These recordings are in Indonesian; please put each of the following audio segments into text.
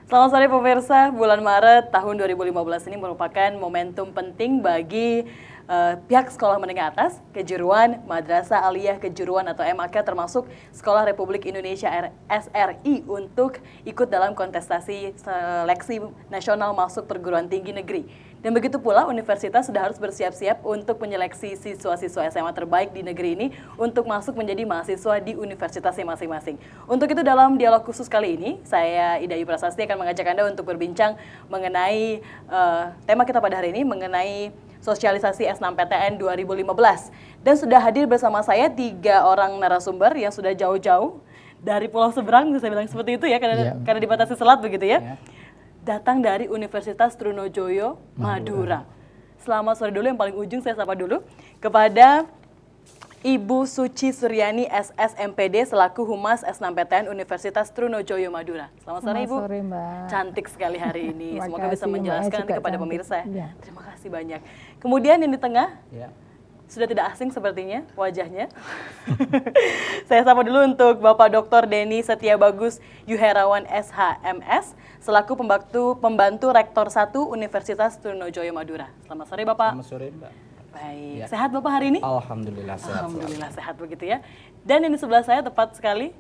Selamat sore pemirsa, bulan Maret tahun 2015 ini merupakan momentum penting bagi pihak sekolah menengah atas, kejuruan, Madrasah Aliyah Kejuruan atau MAK termasuk Sekolah Republik Indonesia SRI untuk ikut dalam kontestasi seleksi nasional masuk perguruan tinggi negeri. Dan begitu pula universitas sudah harus bersiap-siap untuk menyeleksi siswa-siswa SMA terbaik di negeri ini untuk masuk menjadi mahasiswa di universitasnya masing-masing. Untuk itu dalam dialog khusus kali ini, saya Ida Ayu Prasasti akan mengajak Anda untuk berbincang mengenai tema kita pada hari ini mengenai sosialisasi S6PTN 2015. Dan sudah hadir bersama saya 3 orang narasumber yang sudah jauh-jauh dari pulau seberang, bisa bilang seperti itu ya, karena dibatasi selat begitu ya. Datang dari Universitas Trunojoyo Madura. Selamat sore dulu, yang paling ujung saya sapa dulu kepada Ibu Suci Suryani SSMPD selaku Humas S6PTN Universitas Trunojoyo Madura. Selamat sore Ibu. Selamat sore Mbak. Cantik sekali hari ini. Semoga bisa Mbak, menjelaskan nanti kepada cantik. pemirsa. Ya. Terima kasih banyak. Kemudian yang di tengah, Ya. sudah tidak asing sepertinya wajahnya. Saya sapa dulu untuk Bapak Dr. Denny Setiabagus Yuherawan SHMS selaku pembantu Rektor 1 Universitas Trunojoyo Madura. Selamat sore Bapak. Selamat sore Mbak. Baik, Ya. sehat Bapak hari ini? Alhamdulillah sehat. Alhamdulillah sehat begitu ya. Dan yang di sebelah saya tepat sekali.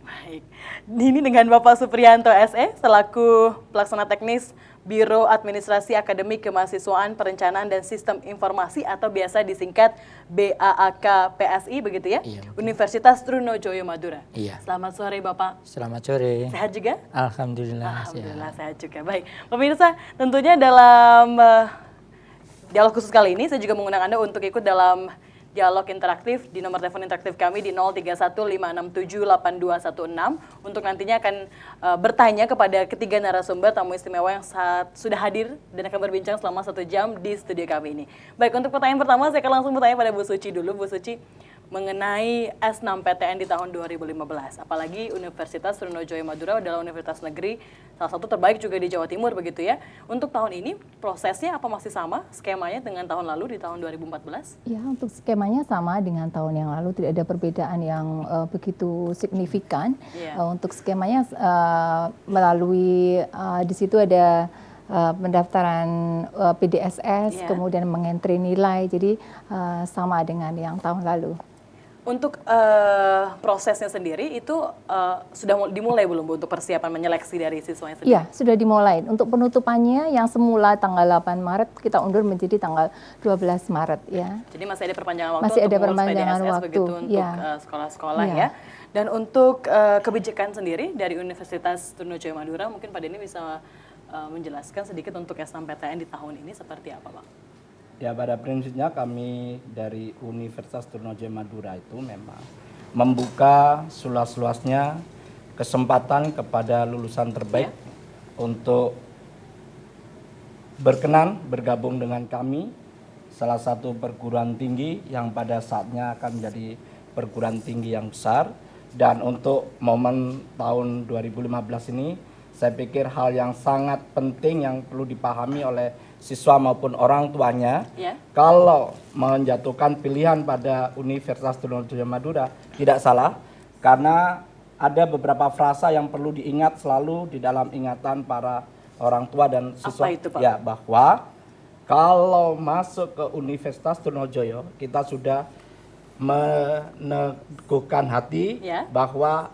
Baik, ini dengan Bapak Supriyanto SE selaku pelaksana teknis Biro Administrasi Akademik Kemahasiswaan Perencanaan dan Sistem Informasi atau biasa disingkat BAAK PSI begitu ya? Iya. Universitas Trunojoyo Madura. Iya. Selamat sore Bapak. Selamat sore. Sehat juga? Alhamdulillah. Alhamdulillah sehat juga. Baik, pemirsa tentunya dalam dialog khusus kali ini saya juga mengundang Anda untuk ikut dalam dialog interaktif di nomor telepon interaktif kami di 0315678216 untuk nantinya akan bertanya kepada ketiga narasumber tamu istimewa yang sudah hadir dan akan berbincang selama 1 jam di studio kami ini. Baik, untuk pertanyaan pertama saya akan langsung bertanya pada Bu Suci dulu. Bu Suci, mengenai S6PTN di tahun 2015, apalagi Universitas Trunojoyo Madura adalah universitas negeri salah satu terbaik juga di Jawa Timur begitu ya. Untuk tahun ini prosesnya apa masih sama skemanya dengan tahun lalu di tahun 2014? Ya, untuk skemanya sama dengan tahun yang lalu, tidak ada perbedaan yang begitu signifikan. Iya. Untuk skemanya melalui di situ ada pendaftaran PDSS, Iya. kemudian mengentri nilai, jadi sama dengan yang tahun lalu. Untuk prosesnya sendiri itu sudah dimulai belum Bu untuk persiapan menyeleksi dari siswanya sendiri? Iya, sudah dimulai. Untuk penutupannya yang semula tanggal 8 Maret kita undur menjadi tanggal 12 Maret ya. Jadi masih ada perpanjangan waktu Masih untuk ada mengurus perpanjangan PDSS waktu, begitu untuk ya. sekolah-sekolah Ya. ya. Dan untuk kebijakan sendiri dari Universitas Trunojoyo Madura mungkin Pak Denny bisa menjelaskan sedikit untuk S6PTN di tahun ini seperti apa Pak? Ya, pada prinsipnya kami dari Universitas Trunojoyo Madura itu memang membuka seluas-luasnya kesempatan kepada lulusan terbaik untuk berkenan bergabung dengan kami, salah satu perguruan tinggi yang pada saatnya akan menjadi perguruan tinggi yang besar. Dan untuk momen tahun 2015 ini, saya pikir hal yang sangat penting yang perlu dipahami oleh siswa maupun orang tuanya, kalau menjatuhkan pilihan pada Universitas Trunojoyo Madura tidak salah, karena ada beberapa frasa yang perlu diingat selalu di dalam ingatan para orang tua dan siswa. Apa itu, Pak? Ya, bahwa kalau masuk ke Universitas Trunojoyo kita sudah meneguhkan hati bahwa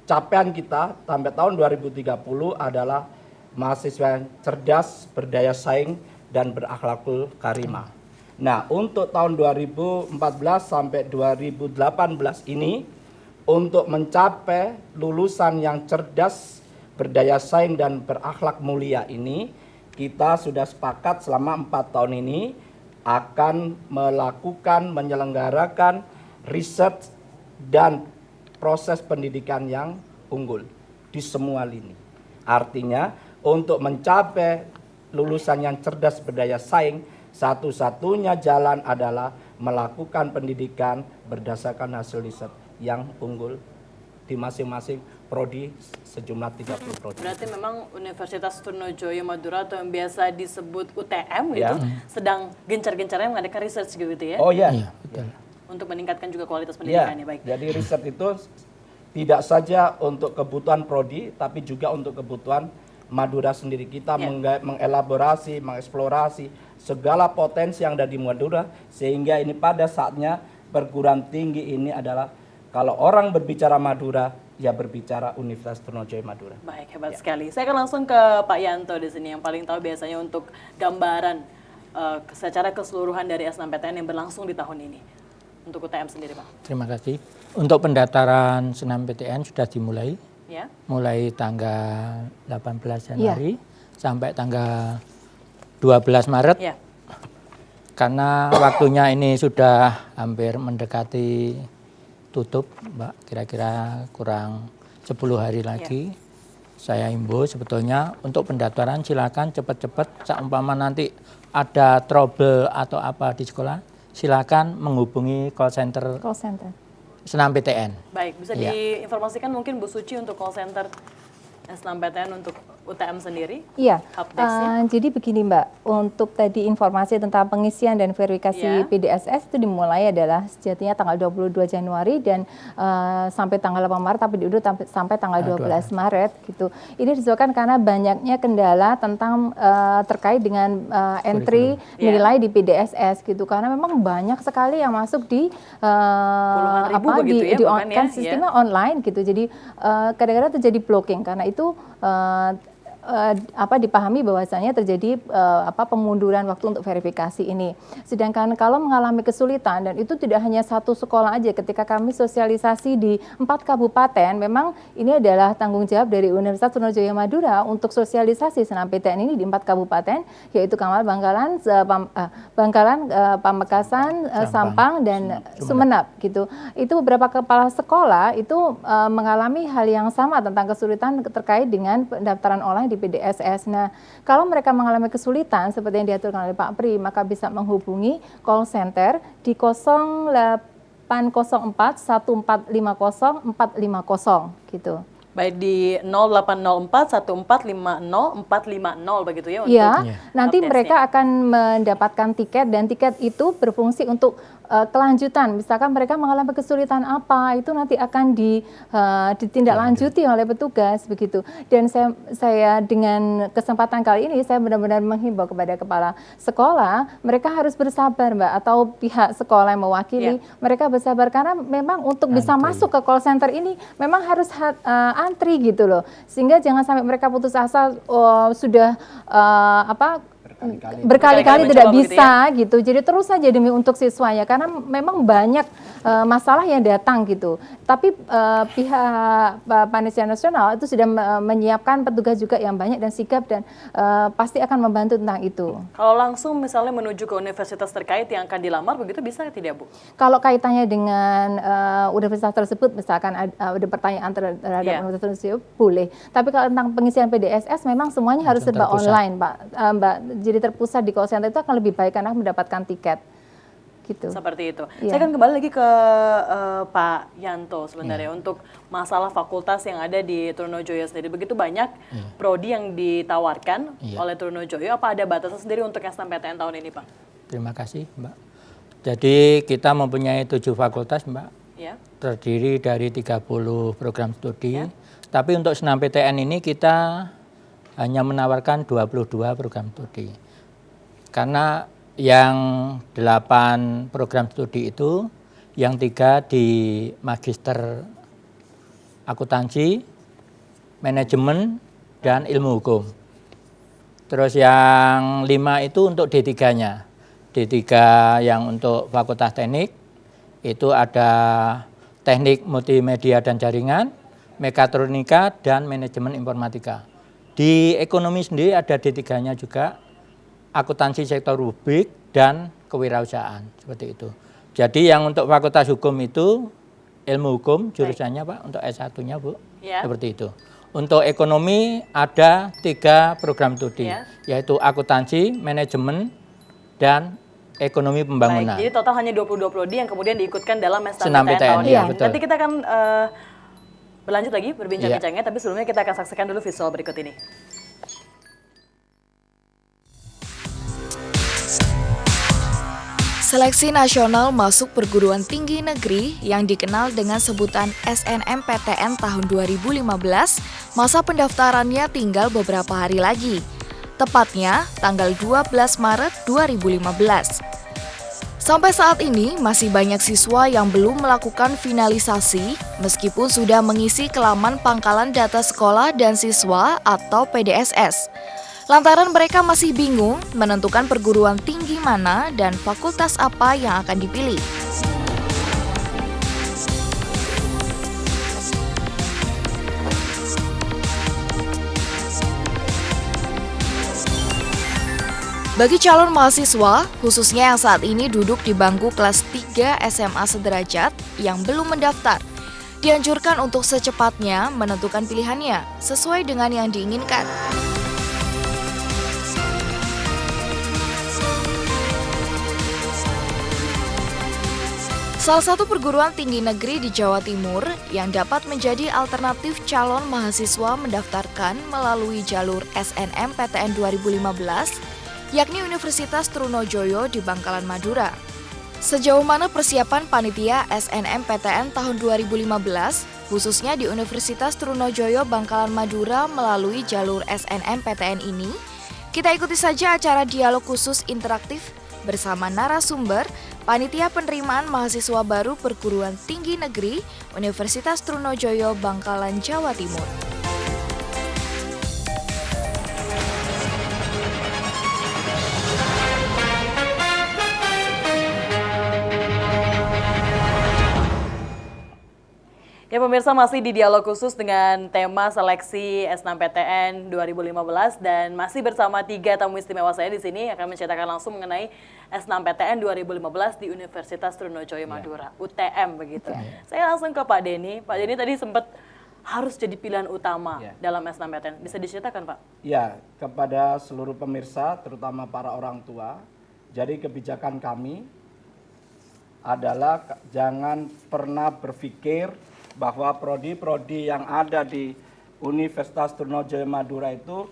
capaian kita sampai tahun 2030 adalah mahasiswa yang cerdas, berdaya saing, dan berakhlakul karimah. Nah, untuk tahun 2014 sampai 2018 ini, untuk mencapai lulusan yang cerdas, berdaya saing, dan berakhlak mulia ini, kita sudah sepakat selama 4 tahun ini akan melakukan, menyelenggarakan riset dan proses pendidikan yang unggul di semua lini. Artinya, untuk mencapai lulusan yang cerdas berdaya saing, satu-satunya jalan adalah melakukan pendidikan berdasarkan hasil riset yang unggul di masing-masing prodi, sejumlah 30 prodi. Berarti memang Universitas Trunojoyo Madura atau yang biasa disebut UTM gitu, sedang gencar-gencarnya mengadakan research gitu ya? Oh ya, Iya, betul. Untuk meningkatkan juga kualitas ya. pendidikannya, baik. Jadi riset itu tidak saja untuk kebutuhan prodi, tapi juga untuk kebutuhan Madura sendiri. Kita mengelaborasi, mengeksplorasi segala potensi yang ada di Madura, sehingga ini pada saatnya perguruan tinggi ini adalah, kalau orang berbicara Madura, ya berbicara Universitas Trunojoyo Madura. Baik, hebat sekali. Saya akan langsung ke Pak Yanto di sini yang paling tahu biasanya untuk gambaran secara keseluruhan dari SNMPTN yang berlangsung di tahun ini. Untuk UTM sendiri, Pak. Terima kasih. Untuk pendaftaran SNMPTN sudah dimulai. Ya. Mulai tanggal 18 Januari sampai tanggal 12 Maret. Ya. Karena waktunya ini sudah hampir mendekati tutup, Mbak. Kira-kira kurang 10 hari lagi. Saya himbau sebetulnya untuk pendaftaran silakan cepat-cepat. Seumpama nanti ada trouble atau apa di sekolah, silakan menghubungi call center SNMPTN. Baik, bisa diinformasikan mungkin Bu Suci untuk call center SNMPTN untuk UTM sendiri? Iya, Helpdesk-nya? jadi begini Mbak, untuk tadi informasi tentang pengisian dan verifikasi PDSS itu dimulai adalah sejatinya tanggal 22 Januari dan sampai tanggal 8 Maret, tapi diundur sampai tanggal 12 Maret gitu. Ini disebabkan karena banyaknya kendala tentang terkait dengan entry nilai di PDSS gitu, karena memang banyak sekali yang masuk di puluhan ribu begitu ya, kan sistemnya online gitu, jadi kadang-kadang terjadi blocking. Karena itu dipahami bahwasanya terjadi pemunduran waktu untuk verifikasi ini. Sedangkan kalau mengalami kesulitan, dan itu tidak hanya satu sekolah aja, ketika kami sosialisasi di 4 kabupaten, memang ini adalah tanggung jawab dari Universitas Trunojoyo Madura untuk sosialisasi SNMPTN ini di 4 kabupaten, yaitu Kamal, Bangkalan, Pamekasan, Sampang, dan Sumeneb gitu. Itu beberapa kepala sekolah itu mengalami hal yang sama tentang kesulitan terkait dengan pendaftaran online di PDSS. Nah, kalau mereka mengalami kesulitan seperti yang diaturkan oleh Pak Pri, maka bisa menghubungi call center di 0804 1450 450 gitu. Baik, di 0804 1450 450 begitu ya? Iya, untuk nanti helpdesk-nya. mereka akan mendapatkan tiket, dan tiket itu berfungsi untuk kelanjutan. Misalkan mereka mengalami kesulitan apa, itu nanti akan ditindaklanjuti oleh petugas begitu. Dan saya dengan kesempatan kali ini saya benar-benar menghimbau kepada kepala sekolah, mereka harus bersabar Mbak, atau pihak sekolah yang mewakili, mereka bersabar karena memang untuk bisa masuk ke call center ini memang harus antri gitu loh. Sehingga jangan sampai mereka putus asa sudah berkali-kali tidak bisa gitu. Jadi terus saja demi untuk siswanya, karena memang banyak masalah yang datang gitu. Tapi pihak Panitia Nasional itu sudah menyiapkan petugas juga yang banyak dan sigap, dan pasti akan membantu tentang itu. Kalau langsung misalnya menuju ke universitas terkait yang akan dilamar begitu, bisa tidak Bu? Kalau kaitannya dengan universitas tersebut, misalkan ada pertanyaan terhadap universitas tersebut, boleh. Tapi kalau tentang pengisian PDSS memang semuanya harus serba online Mbak. Jadi terpusat di call center itu akan lebih baik karena mendapatkan tiket. Gitu. Seperti itu. Saya akan kembali lagi ke Pak Yanto sebenarnya untuk masalah fakultas yang ada di Trunojoyo sendiri. Begitu banyak prodi yang ditawarkan oleh Trunojoyo. Apa ada batasan sendiri untuk SNMPTN tahun ini, Pak? Terima kasih, Mbak. Jadi kita mempunyai 7 fakultas, Mbak. Terdiri dari 30 program studi. Tapi untuk SNMPTN ini kita hanya menawarkan 22 program studi. Karena yang 8 program studi itu, yang 3 di Magister Akuntansi, Manajemen, dan Ilmu Hukum. Terus yang 5 itu untuk D3-nya. D3 yang untuk Fakultas Teknik, itu ada Teknik Multimedia dan Jaringan, Mekatronika, dan Manajemen Informatika. Di ekonomi sendiri ada D3-nya juga, akuntansi sektor publik dan kewirausahaan, seperti itu. Jadi yang untuk Fakultas Hukum itu ilmu hukum jurusannya Pak, untuk S1-nya Bu, seperti itu. Untuk ekonomi ada 3 program studi, yaitu akuntansi, manajemen, dan ekonomi pembangunan. Baik, jadi total hanya 22 prodi yang kemudian diikutkan dalam SNMPTN tahun ini. betul. Nanti kita akan berlanjut lagi berbincang-bincangnya, tapi sebelumnya kita akan saksikan dulu visual berikut ini. Seleksi nasional masuk perguruan tinggi negeri yang dikenal dengan sebutan SNMPTN tahun 2015, masa pendaftarannya tinggal beberapa hari lagi, tepatnya tanggal 12 Maret 2015. Sampai saat ini masih banyak siswa yang belum melakukan finalisasi meskipun sudah mengisi ke laman Pangkalan Data Sekolah dan Siswa atau PDSS. Lantaran mereka masih bingung menentukan perguruan tinggi mana dan fakultas apa yang akan dipilih. Bagi calon mahasiswa, khususnya yang saat ini duduk di bangku kelas 3 SMA sederajat yang belum mendaftar, dianjurkan untuk secepatnya menentukan pilihannya sesuai dengan yang diinginkan. Salah satu perguruan tinggi negeri di Jawa Timur yang dapat menjadi alternatif calon mahasiswa mendaftarkan melalui jalur SNMPTN 2015, yakni Universitas Trunojoyo di Bangkalan Madura. Sejauh mana persiapan panitia SNMPTN tahun 2015, khususnya di Universitas Trunojoyo Bangkalan Madura melalui jalur SNMPTN ini? Kita ikuti saja acara dialog khusus interaktif bersama narasumber Panitia Penerimaan Mahasiswa Baru Perguruan Tinggi Negeri Universitas Trunojoyo Bangkalan, Jawa Timur. Ya pemirsa, masih di dialog khusus dengan tema seleksi SNMPTN 2015 dan masih bersama 3 tamu istimewa saya di sini akan menceritakan langsung mengenai SNMPTN 2015 di Universitas Trunojoyo Madura, UTM begitu. Saya langsung ke Pak Denny. Pak Denny tadi sempat harus jadi pilihan utama dalam SNMPTN. Bisa diceritakan Pak? Ya, kepada seluruh pemirsa, terutama para orang tua, jadi kebijakan kami adalah jangan pernah berpikir bahwa prodi-prodi yang ada di Universitas Trunojoyo Madura itu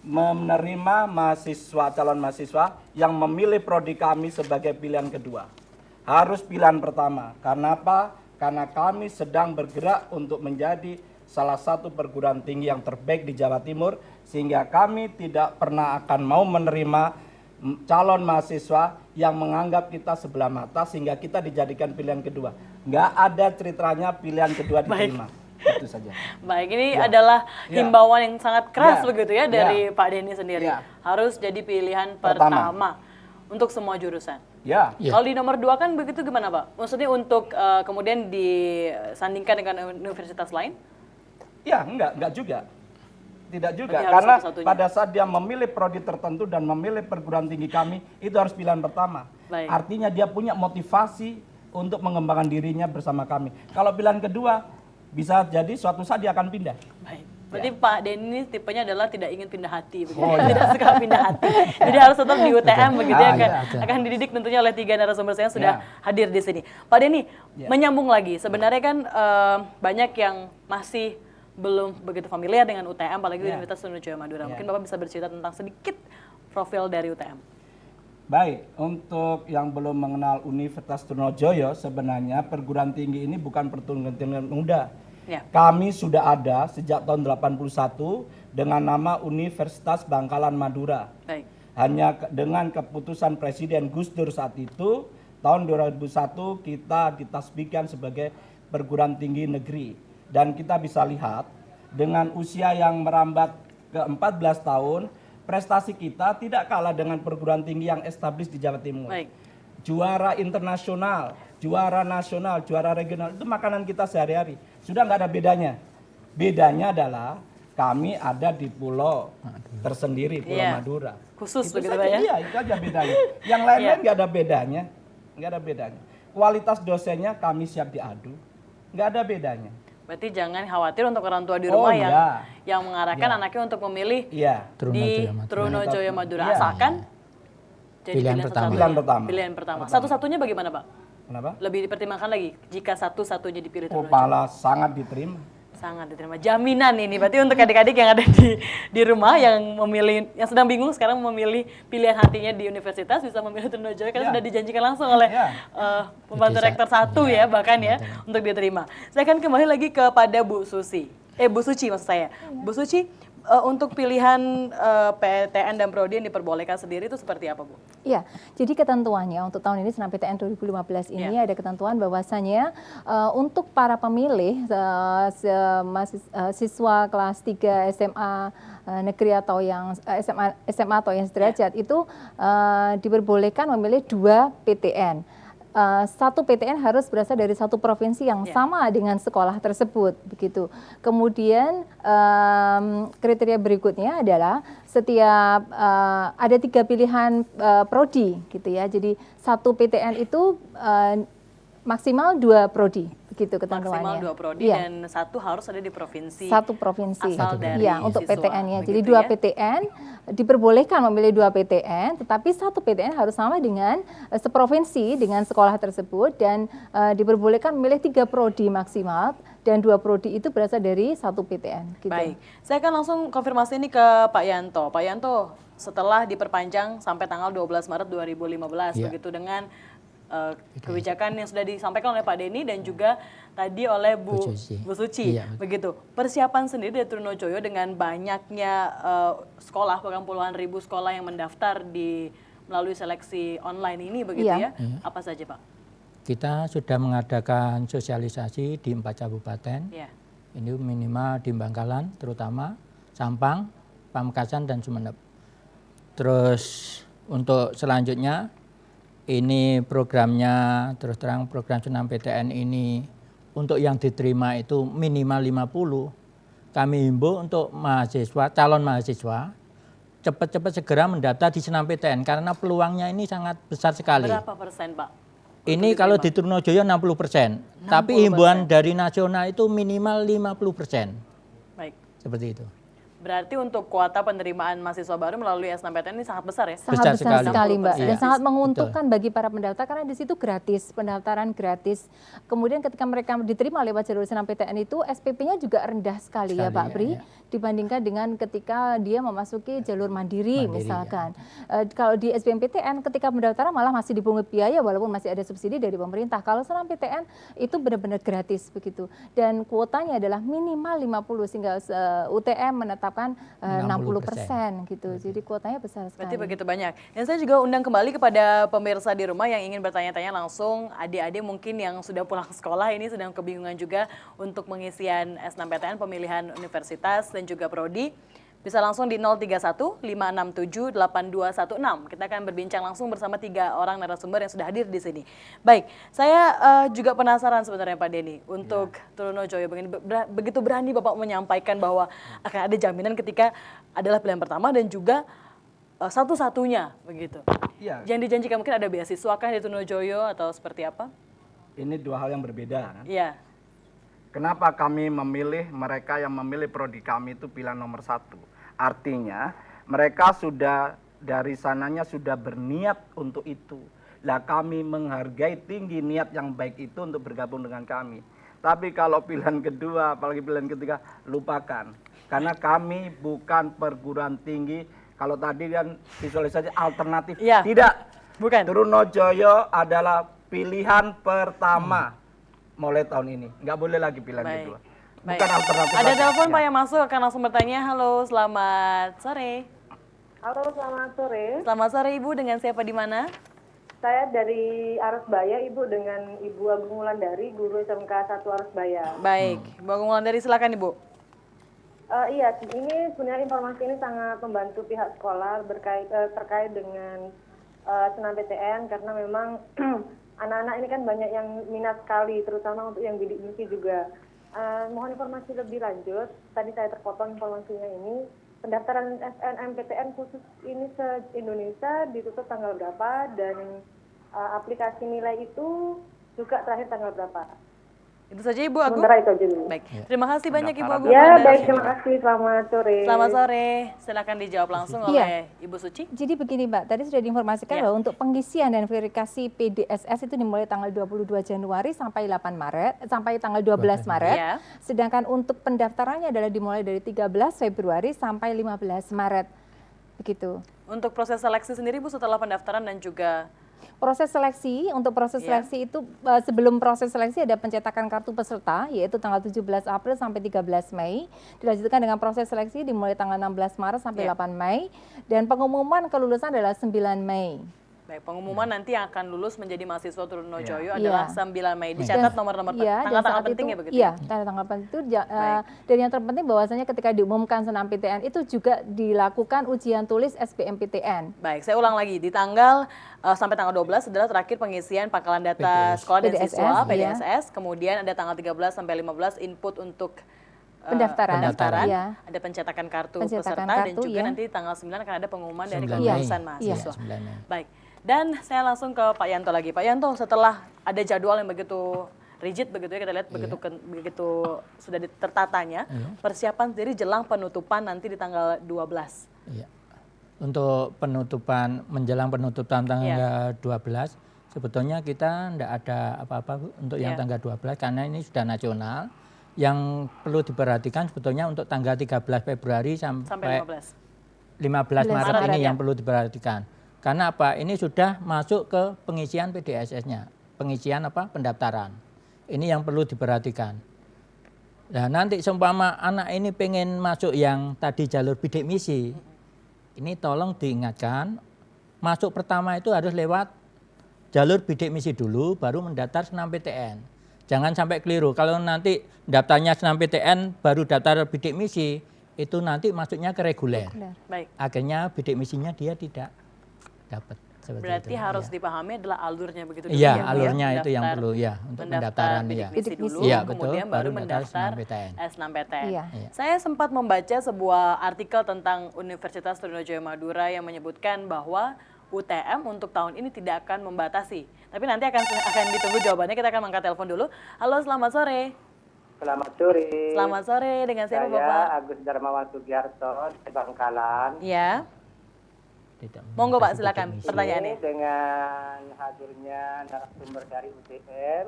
menerima mahasiswa, calon mahasiswa yang memilih prodi kami sebagai pilihan kedua. Harus pilihan pertama. Karena apa? Karena kami sedang bergerak untuk menjadi salah satu perguruan tinggi yang terbaik di Jawa Timur, sehingga kami tidak pernah akan mau menerima calon mahasiswa yang menganggap kita sebelah mata sehingga kita dijadikan pilihan kedua. Nggak ada ceritanya pilihan kedua diterima. Itu saja. Baik, ini adalah himbauan yang sangat keras begitu ya dari Pak Denny sendiri. Harus jadi pilihan pertama untuk semua jurusan. Kalau di nomor 2 kan begitu gimana Pak? Maksudnya untuk kemudian disandingkan dengan universitas lain? Ya, enggak juga. Tidak juga, karena pada saat dia memilih prodi tertentu dan memilih perguruan tinggi kami, itu harus pilihan pertama. Artinya dia punya motivasi untuk mengembangkan dirinya bersama kami. Kalau pilihan kedua, bisa jadi suatu saat dia akan pindah. Baik. Berarti Pak Denny ini tipenya adalah tidak ingin pindah hati, begitu. Tidak suka pindah hati. Jadi harus tetap di UTM begitu ya, akan dididik tentunya oleh 3 narasumber saya yang sudah hadir di sini. Pak Denny, menyambung lagi, sebenarnya kan banyak yang masih belum begitu familiar dengan UTM, apalagi Universitas Trunojoyo Madura. Mungkin Bapak bisa bercerita tentang sedikit profil dari UTM. Baik, untuk yang belum mengenal Universitas Trunojoyo, sebenarnya perguruan tinggi ini bukan perguruan tinggi muda. Kami sudah ada sejak tahun 81 dengan nama Universitas Bangkalan Madura. Hanya dengan keputusan Presiden Gus Dur saat itu, tahun 2001 kita ditasbihkan sebagai perguruan tinggi negeri. Dan kita bisa lihat dengan usia yang merambat ke 14 tahun, prestasi kita tidak kalah dengan perguruan tinggi yang established di Jawa Timur. Juara internasional, juara nasional, juara regional, itu makanan kita sehari-hari. Sudah nggak ada bedanya. Bedanya adalah kami ada di pulau tersendiri, Pulau Madura. Khusus itu begitu saja, ya? Iya, itu aja bedanya. Yang lain-lain nggak ada bedanya. Nggak ada bedanya. Kualitas dosennya kami siap diadu. Nggak ada bedanya. Berarti jangan khawatir untuk orang tua di rumah yang mengarahkan anaknya untuk memilih di Trunojoyo Madura. Asalkan jadi pilihan pertama. Pilihan pertama. Satu-satunya bagaimana Pak? Kenapa? Lebih dipertimbangkan lagi jika satu-satunya dipilih Oh, Trunojoyo. malah sangat diterima. Sangat diterima. Jaminan ini berarti untuk adik-adik yang ada di rumah yang sedang bingung sekarang memilih pilihan hatinya di universitas, bisa memilih Trunojoyo karena sudah dijanjikan langsung oleh pembantu rektor 1 ya bahkan ya untuk diterima. Saya akan kembali lagi kepada Bu Suci maksud saya. Bu Suci, untuk pilihan PTN dan Prodi yang diperbolehkan sendiri itu seperti apa, Bu? Iya, jadi ketentuannya untuk tahun ini SNMPTN 2015 ini ada ketentuan bahwasanya untuk para pemilih siswa kelas 3 SMA negeri atau yang SMA atau yang sederajat itu diperbolehkan memilih 2 PTN. Satu PTN harus berasal dari satu provinsi yang sama dengan sekolah tersebut, begitu. Kemudian kriteria berikutnya adalah setiap ada 3 pilihan prodi, gitu ya. Jadi satu PTN itu maksimal 2 prodi, begitu ketentuannya. Maksimal 2 prodi dan satu harus ada di provinsi. Satu provinsi. Asal dari untuk siswa, PTN-nya. Jadi begitu 2 ya? PTN diperbolehkan memilih 2 PTN, tetapi satu PTN harus sama dengan seprovinsi dengan sekolah tersebut dan diperbolehkan memilih 3 prodi maksimal dan 2 prodi itu berasal dari satu PTN. Gitu. Baik, saya akan langsung konfirmasi ini ke Pak Yanto. Pak Yanto, setelah diperpanjang sampai tanggal 12 Maret 2015, begitu dengan kebijakan yang sudah disampaikan oleh Pak Denny dan juga tadi oleh Bu Suci, begitu. Persiapan sendiri dari Trunojoyo dengan banyaknya sekolah, bahkan puluhan ribu sekolah yang mendaftar melalui seleksi online ini, begitu ya? Apa saja, Pak? Kita sudah mengadakan sosialisasi di 4 kabupaten. Ini minimal di Bangkalan, terutama Sampang, Pamekasan, dan Sumeneb. Terus untuk selanjutnya, ini programnya, terus terang program SNMPTN ini untuk yang diterima itu minimal 50. Kami himbau untuk mahasiswa, calon mahasiswa, cepat-cepat segera mendaftar di SNMPTN karena peluangnya ini sangat besar sekali. Berapa persen, Pak? Ini kalau di Trunojoyo 60%, tapi himbauan dari nasional itu minimal 50%. Baik. Seperti itu. Berarti untuk kuota penerimaan mahasiswa baru melalui SNMPTN ini sangat besar ya? Sangat besar sekali, Mbak. Dan sangat menguntungkan betul. bagi para pendaftar karena di situ gratis, pendaftaran gratis. Kemudian ketika mereka diterima lewat jalur SNMPTN itu SPP-nya juga rendah sekali ya Pak Pri, dibandingkan dengan ketika dia memasuki jalur mandiri misalkan. Kalau di SBMPTN ketika pendaftaran malah masih dipungut biaya walaupun masih ada subsidi dari pemerintah. Kalau SNMPTN itu benar-benar gratis begitu. Dan kuotanya adalah minimal 50 sehingga UTM menetapkan 60% gitu. Jadi kuotanya besar sekali. Berarti begitu banyak. Dan saya juga undang kembali kepada pemirsa di rumah yang ingin bertanya-tanya langsung, adik-adik mungkin yang sudah pulang sekolah ini sedang kebingungan juga untuk pengisian SNMPTN pemilihan universitas dan juga prodi. Bisa langsung di 031 567 8216. Kita akan berbincang langsung bersama 3 orang narasumber yang sudah hadir di sini. Baik, saya juga penasaran sebenarnya Pak Denny untuk Trunojoyo. Begitu berani Bapak menyampaikan bahwa akan ada jaminan ketika adalah pilihan pertama dan juga satu-satunya begitu. Yang dijanjikan mungkin ada beasiswa kah di Trunojoyo atau seperti apa? Ini 2 hal yang berbeda kan? Iya. Kenapa kami memilih mereka yang memilih prodi kami itu pilihan nomor 1? Artinya mereka sudah dari sananya sudah berniat untuk itu. Lah kami menghargai tinggi niat yang baik itu untuk bergabung dengan kami. Tapi kalau pilihan kedua, apalagi pilihan ketiga, lupakan. Karena kami bukan perguruan tinggi. Kalau tadi kan visualisasi alternatif. Tidak. Bukan. Trunojoyo adalah pilihan pertama. Mulai tahun ini, nggak boleh lagi pilihan kedua. Bukan alternatif. Ada telepon Pak yang masuk, akan langsung bertanya. Halo, selamat sore. Halo, selamat sore. Selamat sore Ibu, dengan siapa di mana? Saya dari Arusbaya, Ibu, dengan Ibu Agung Wulandari, guru SMK 1 Arusbaya. Baik, Ibu Agung Wulandari silakan Ibu. Iya, ini sebenarnya informasi ini sangat membantu pihak sekolah terkait dengan SNMPTN karena memang anak-anak ini kan banyak yang minat sekali, terutama untuk yang bidik misi juga. Mohon informasi lebih lanjut, tadi saya terpotong informasinya ini, pendaftaran SNMPTN khusus ini se-Indonesia ditutup tanggal berapa, dan aplikasi nilai itu juga terakhir tanggal berapa? Itu saja Ibu Agung. Sementara itu aja dulu. Baik, terima kasih banyak Ibu Agung. Ya, dari- baik, terima kasih. Selamat sore. Selamat sore, silakan dijawab langsung Iya. oleh Ibu Suci. Jadi begini Mbak, tadi sudah diinformasikan Ya. bahwa untuk pengisian dan verifikasi PDSS itu dimulai tanggal 22 Januari sampai 8 Maret, sampai tanggal 12 Maret. Ya. Sedangkan untuk pendaftarannya adalah dimulai dari 13 Februari sampai 15 Maret. Begitu. Untuk proses seleksi sendiri Bu setelah pendaftaran dan juga Proses seleksi, untuk proses Ya. seleksi itu sebelum proses seleksi ada pencetakan kartu peserta yaitu tanggal 17 April sampai 13 Mei. Dilanjutkan dengan proses seleksi dimulai tanggal 16 Maret sampai Ya. 8 Mei dan pengumuman kelulusan adalah 9 Mei. baik, pengumuman nanti yang akan lulus menjadi mahasiswa Trunojoyo Iya. adalah 9 Mei. Dicatat nomor-nomor Iya, dan tanggal-tanggal saat penting itu, ya begitu. Iya, tanggal-tanggal penting itu dan yang terpenting bahwasanya ketika diumumkan senam PTN itu juga dilakukan ujian tulis SBMPTN. Baik, saya ulang lagi. Di tanggal sampai tanggal 12 adalah terakhir pengisian pangkalan data PDS. sekolah dan PDSS, siswa iya. PDSS. Kemudian ada tanggal 13 sampai 15 input untuk Pendaftaran, iya. Ada pencetakan kartu Pencetakan peserta dan kartu, juga iya. nanti tanggal 9 akan ada pengumuman dari 9 kelulusan Mei. mahasiswa. Iya. 9 Mei. Baik. Dan saya langsung ke Pak Yanto lagi. Pak Yanto, setelah ada jadwal yang begitu rigid begitu ya kita lihat begitu sudah tertatanya, persiapan sendiri jelang penutupan nanti di tanggal 12. Iya. Untuk penutupan, menjelang penutupan tanggal 12, sebetulnya kita tidak ada apa-apa Bu, untuk yang Iya. tanggal 12 karena ini sudah nasional. Yang perlu diperhatikan sebetulnya untuk tanggal 13 Februari Sampai sampai 15. 15 Maret Maret ini ya. yang perlu diperhatikan. Karena apa? Ini sudah masuk ke pengisian PDSS-nya, pengisian apa? Pendaftaran. Ini yang perlu diperhatikan. Nah, nanti seumpama anak ini pengen masuk yang tadi jalur bidik misi, ini tolong diingatkan, masuk pertama itu harus lewat jalur bidik misi dulu, baru mendaftar senam PTN. Jangan sampai keliru. Kalau nanti daftarnya senam PTN, baru daftar bidik misi, itu nanti masuknya ke reguler. Baik. Akhirnya bidik misinya dia tidak dapat. Seperti Berarti itu. harus Iya. dipahami adalah alurnya begitu dulu Iya, ya, Bu, ya? alurnya itu yang Mendaftar- perlu ya untuk mendaftar pendaftaran bidik ya. misi Bidik dulu, misi. Iya, betul, kemudian baru baru mendaftar mendaftar SNMPTN. S6PTN. Iya. Iya. Saya sempat membaca sebuah artikel tentang Universitas Trunojoyo Madura yang menyebutkan bahwa UTM untuk tahun ini tidak akan membatasi. Tapi nanti akan ditunggu jawabannya. Kita akan angkat telepon dulu. Halo, selamat sore. Selamat sore. Selamat sore, dengan siapa Saya Bapak? Agus Darmawan Sugiarto di Bangkalan. Ya, Tidak monggo Pak, membatasi silakan bidik misi. pertanyaannya. Ini dengan hadirnya narasumber dari UTM,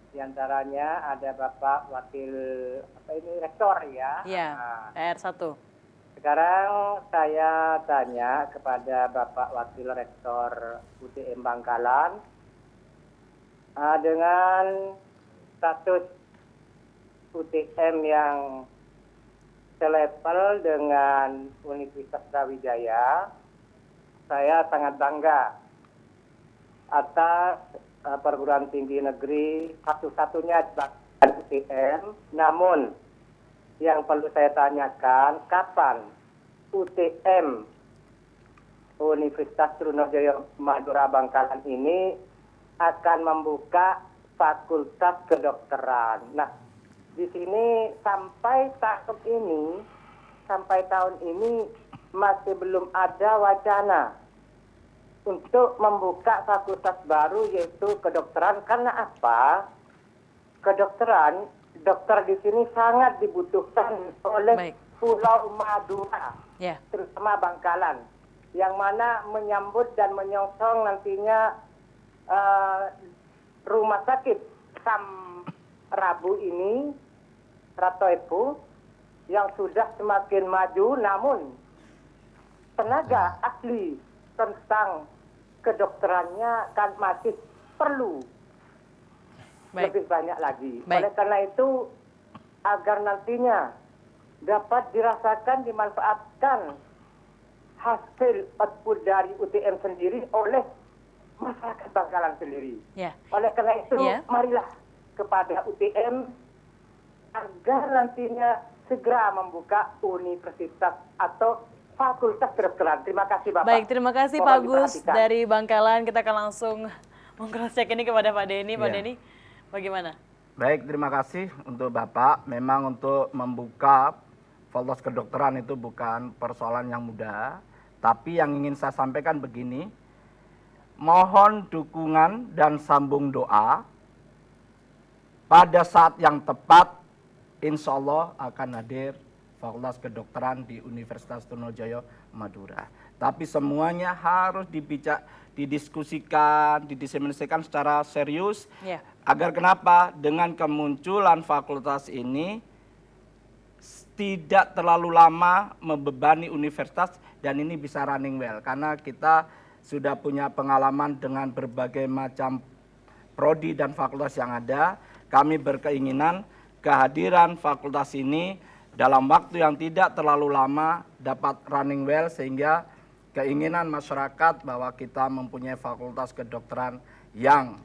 diantaranya ada Bapak Wakil Rektor ya. Iya, Nah, PR1. sekarang saya tanya kepada Bapak Wakil Rektor UTM Bangkalan, dengan status UTM yang selevel dengan Universitas Brawijaya, saya sangat bangga atas perguruan tinggi negeri satu-satunya di UTM. Namun yang perlu saya tanyakan, kapan UTM Universitas Trunojoyo Madura Bangkalan ini akan membuka fakultas kedokteran. Nah, di sini sampai tahun ini masih belum ada wacana untuk membuka fakultas baru yaitu kedokteran. Karena apa? Kedokteran, dokter di sini sangat dibutuhkan oleh Baik. Pulau Madura, Ya, terutama Bangkalan, yang mana menyambut dan menyongsong nantinya rumah sakit Sam Rabu ini, Ratoepu, yang sudah semakin maju, namun tenaga ahli tentang kedokterannya kan masih perlu baik. lebih banyak lagi. Baik. Oleh karena itu, agar nantinya dapat dirasakan, dimanfaatkan hasil output dari UTM sendiri oleh masyarakat Bangkalan sendiri. Ya. Oleh karena itu, Iya. marilah kepada UTM agar nantinya segera membuka universitas atau fakultas kedokteran. Terima kasih Bapak. Baik, terima kasih Mohon Pak Gus diperhatikan. dari Bangkalan. Kita akan langsung meng-cross-check ini kepada Pak Denny. Pak Iya. Denny, bagaimana? Baik, terima kasih untuk Bapak. Memang untuk membuka fakultas kedokteran itu bukan persoalan yang mudah. Tapi yang ingin saya sampaikan begini, mohon dukungan dan sambung doa pada saat yang tepat, insya Allah akan hadir Fakultas Kedokteran di Universitas Trunojoyo Madura. Tapi semuanya harus didiskusikan, didiseminasikan secara serius. Agar kenapa? Dengan kemunculan fakultas ini tidak terlalu lama membebani universitas dan ini bisa running well. Karena kita sudah punya pengalaman dengan berbagai macam prodi dan fakultas yang ada. Kami berkeinginan kehadiran fakultas ini dalam waktu yang tidak terlalu lama dapat running well sehingga keinginan masyarakat bahwa kita mempunyai fakultas kedokteran yang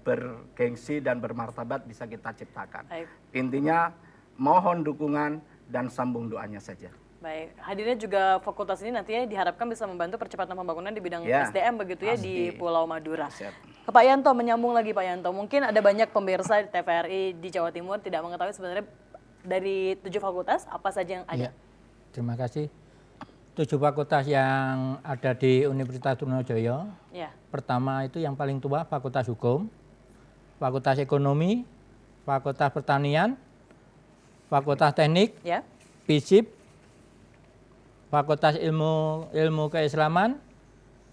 bergengsi dan bermartabat bisa kita ciptakan. Intinya mohon dukungan dan sambung doanya saja. Baik, hadirnya juga fakultas ini nantinya diharapkan bisa membantu percepatan pembangunan di bidang SDM begitu ya di Pulau Madura. Ke Pak Yanto, menyambung lagi Pak Yanto, mungkin ada banyak pemirsa di TVRI di Jawa Timur tidak mengetahui sebenarnya dari 7 fakultas apa saja yang ada. Terima kasih. 7 fakultas yang ada di Universitas Trunojoyo. Pertama itu yang paling tua Fakultas Hukum, Fakultas Ekonomi, Fakultas Pertanian, Fakultas Teknik, FISIP, Fakultas Ilmu Keislaman,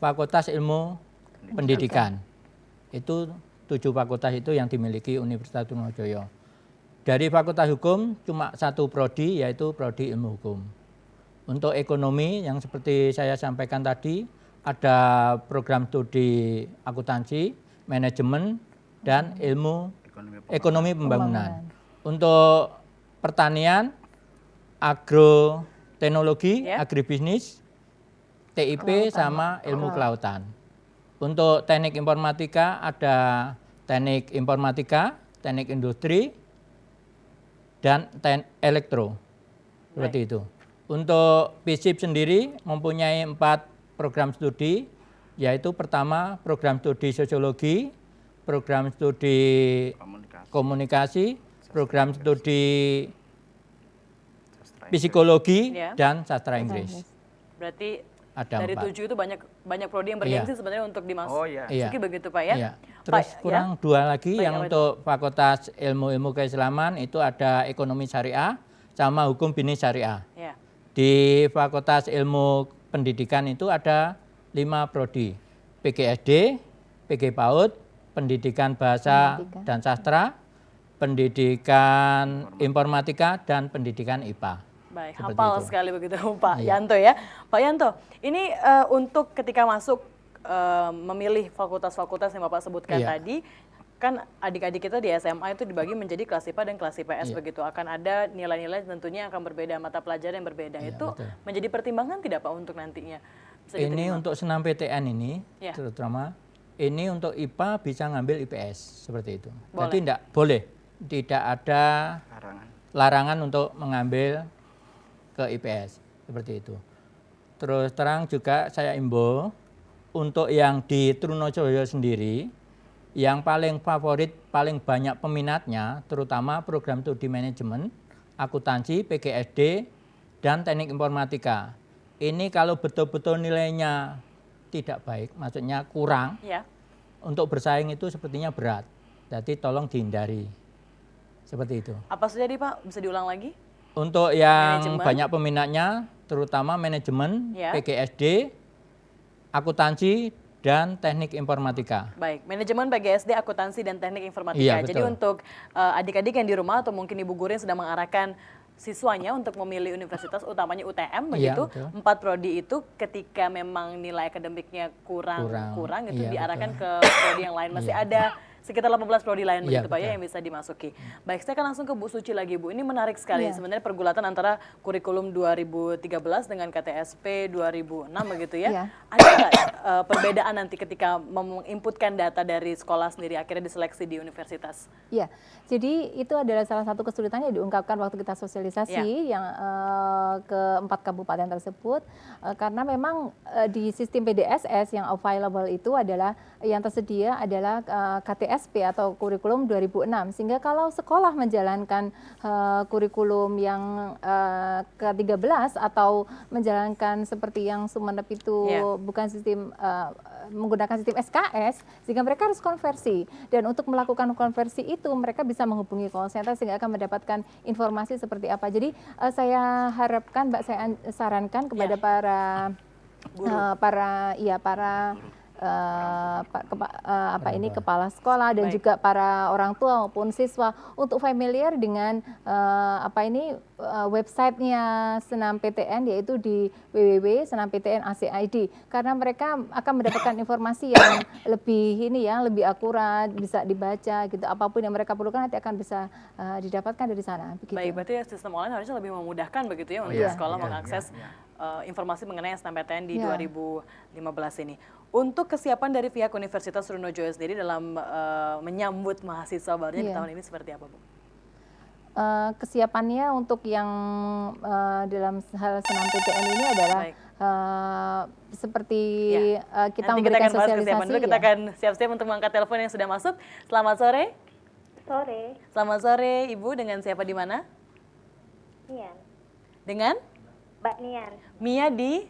Fakultas Ilmu Pendidikan. Itu 7 fakultas itu yang dimiliki Universitas Trunojoyo. Dari Fakultas Hukum cuma 1 prodi yaitu prodi Ilmu Hukum. Untuk ekonomi yang seperti saya sampaikan tadi ada program studi akuntansi, manajemen dan ilmu ekonomi pembangunan. Untuk pertanian, agroteknologi, agribisnis, TIP sama ilmu kelautan. Untuk teknik informatika ada teknik informatika, teknik industri, dan elektro. Seperti itu. Untuk FISIP sendiri mempunyai 4 program studi, yaitu pertama program studi sosiologi, program studi komunikasi, program studi psikologi, dan sastra Inggris. Berarti ada dari 4. 7 itu banyak prodi yang bergengsi sebenarnya untuk dimasuki begitu Pak ya. Terus kurang 2 lagi yang untuk Fakultas Ilmu Keislaman itu ada ekonomi syariah sama hukum bisnis syariah. Di Fakultas Ilmu Pendidikan itu ada 5 prodi, PGSD, PG PAUD, Pendidikan Bahasa dan Sastra, Pendidikan Informatika, dan Pendidikan IPA. Baik, hafal sekali begitu Pak Yanto ya. Pak Yanto, ini untuk ketika masuk memilih fakultas-fakultas yang Bapak sebutkan tadi, kan adik-adik kita di SMA itu dibagi menjadi kelas IPA dan kelas IPS begitu. Akan ada nilai-nilai tentunya akan berbeda, mata pelajaran yang berbeda. Itu menjadi pertimbangan tidak Pak untuk nantinya? Ini untuk senam PTN ini, terutama ini untuk IPA bisa ngambil IPS seperti itu. Jadi tidak ada larangan untuk mengambil ke IPS seperti itu. Terus terang juga saya imbau untuk yang di Trunojoyo sendiri, yang paling favorit, paling banyak peminatnya, terutama program studi manajemen, akuntansi, PGSD, dan teknik informatika. Ini kalau betul-betul nilainya tidak baik, maksudnya kurang, untuk bersaing itu sepertinya berat. Jadi tolong dihindari. Seperti itu. Apa saja nih Pak? Bisa diulang lagi? Untuk yang banyak peminatnya, terutama manajemen, PGSD, akuntansi, dan teknik informatika. Baik, manajemen PGSD, akuntansi, dan teknik informatika. Jadi untuk adik-adik yang di rumah atau mungkin ibu guru yang sedang mengarahkan siswanya untuk memilih universitas, utamanya UTM, begitu, 4 prodi itu ketika memang nilai akademiknya kurang itu diarahkan ke prodi yang lain. Masih ada sekitar 18 prodi lain begitu Pak ya yang bisa dimasuki. Baik, saya akan langsung ke Bu Suci lagi Bu. Ini menarik sekali sebenarnya pergulatan antara kurikulum 2013 dengan KTSP 2006 begitu ya. Ada nggak perbedaan nanti ketika menginputkan data dari sekolah sendiri akhirnya diseleksi di universitas? Iya, jadi itu adalah salah satu kesulitan yang diungkapkan waktu kita sosialisasi yang ke 4 kabupaten tersebut karena memang di sistem PDSS yang available itu adalah yang tersedia adalah KTSP atau kurikulum 2006 sehingga kalau sekolah menjalankan kurikulum yang ke-13 atau menjalankan seperti yang Sumenep itu bukan sistem menggunakan sistem SKS, sehingga mereka harus konversi. Dan untuk melakukan konversi itu mereka bisa menghubungi call center sehingga akan mendapatkan informasi seperti apa. Jadi saya harapkan, Mbak, saya sarankan kepada para kepala sekolah dan juga para orang tua maupun siswa untuk familiar dengan websitenya Senam PTN, yaitu di www.senamptn.ac.id, karena mereka akan mendapatkan informasi yang lebih akurat, bisa dibaca gitu. Apapun yang mereka perlukan nanti akan bisa didapatkan dari sana. Begitu. Baik, berarti sistem online harusnya lebih memudahkan begitu ya untuk sekolah mengakses informasi mengenai SNMPTN di 2015 ini. Untuk kesiapan dari pihak Universitas Trunojoyo sendiri dalam menyambut mahasiswa barunya di tahun ini seperti apa, Bu? Kesiapannya untuk yang dalam hal SNMPTN ini adalah seperti kita nanti memberikan kita akan bahas kesiapan dulu, sosialisasi. kita akan siap-siap untuk mengangkat telepon yang sudah masuk. Selamat sore. Sore. Selamat sore, Ibu. Dengan siapa di mana? Nian. Dengan? Mbak Nian. Mia di?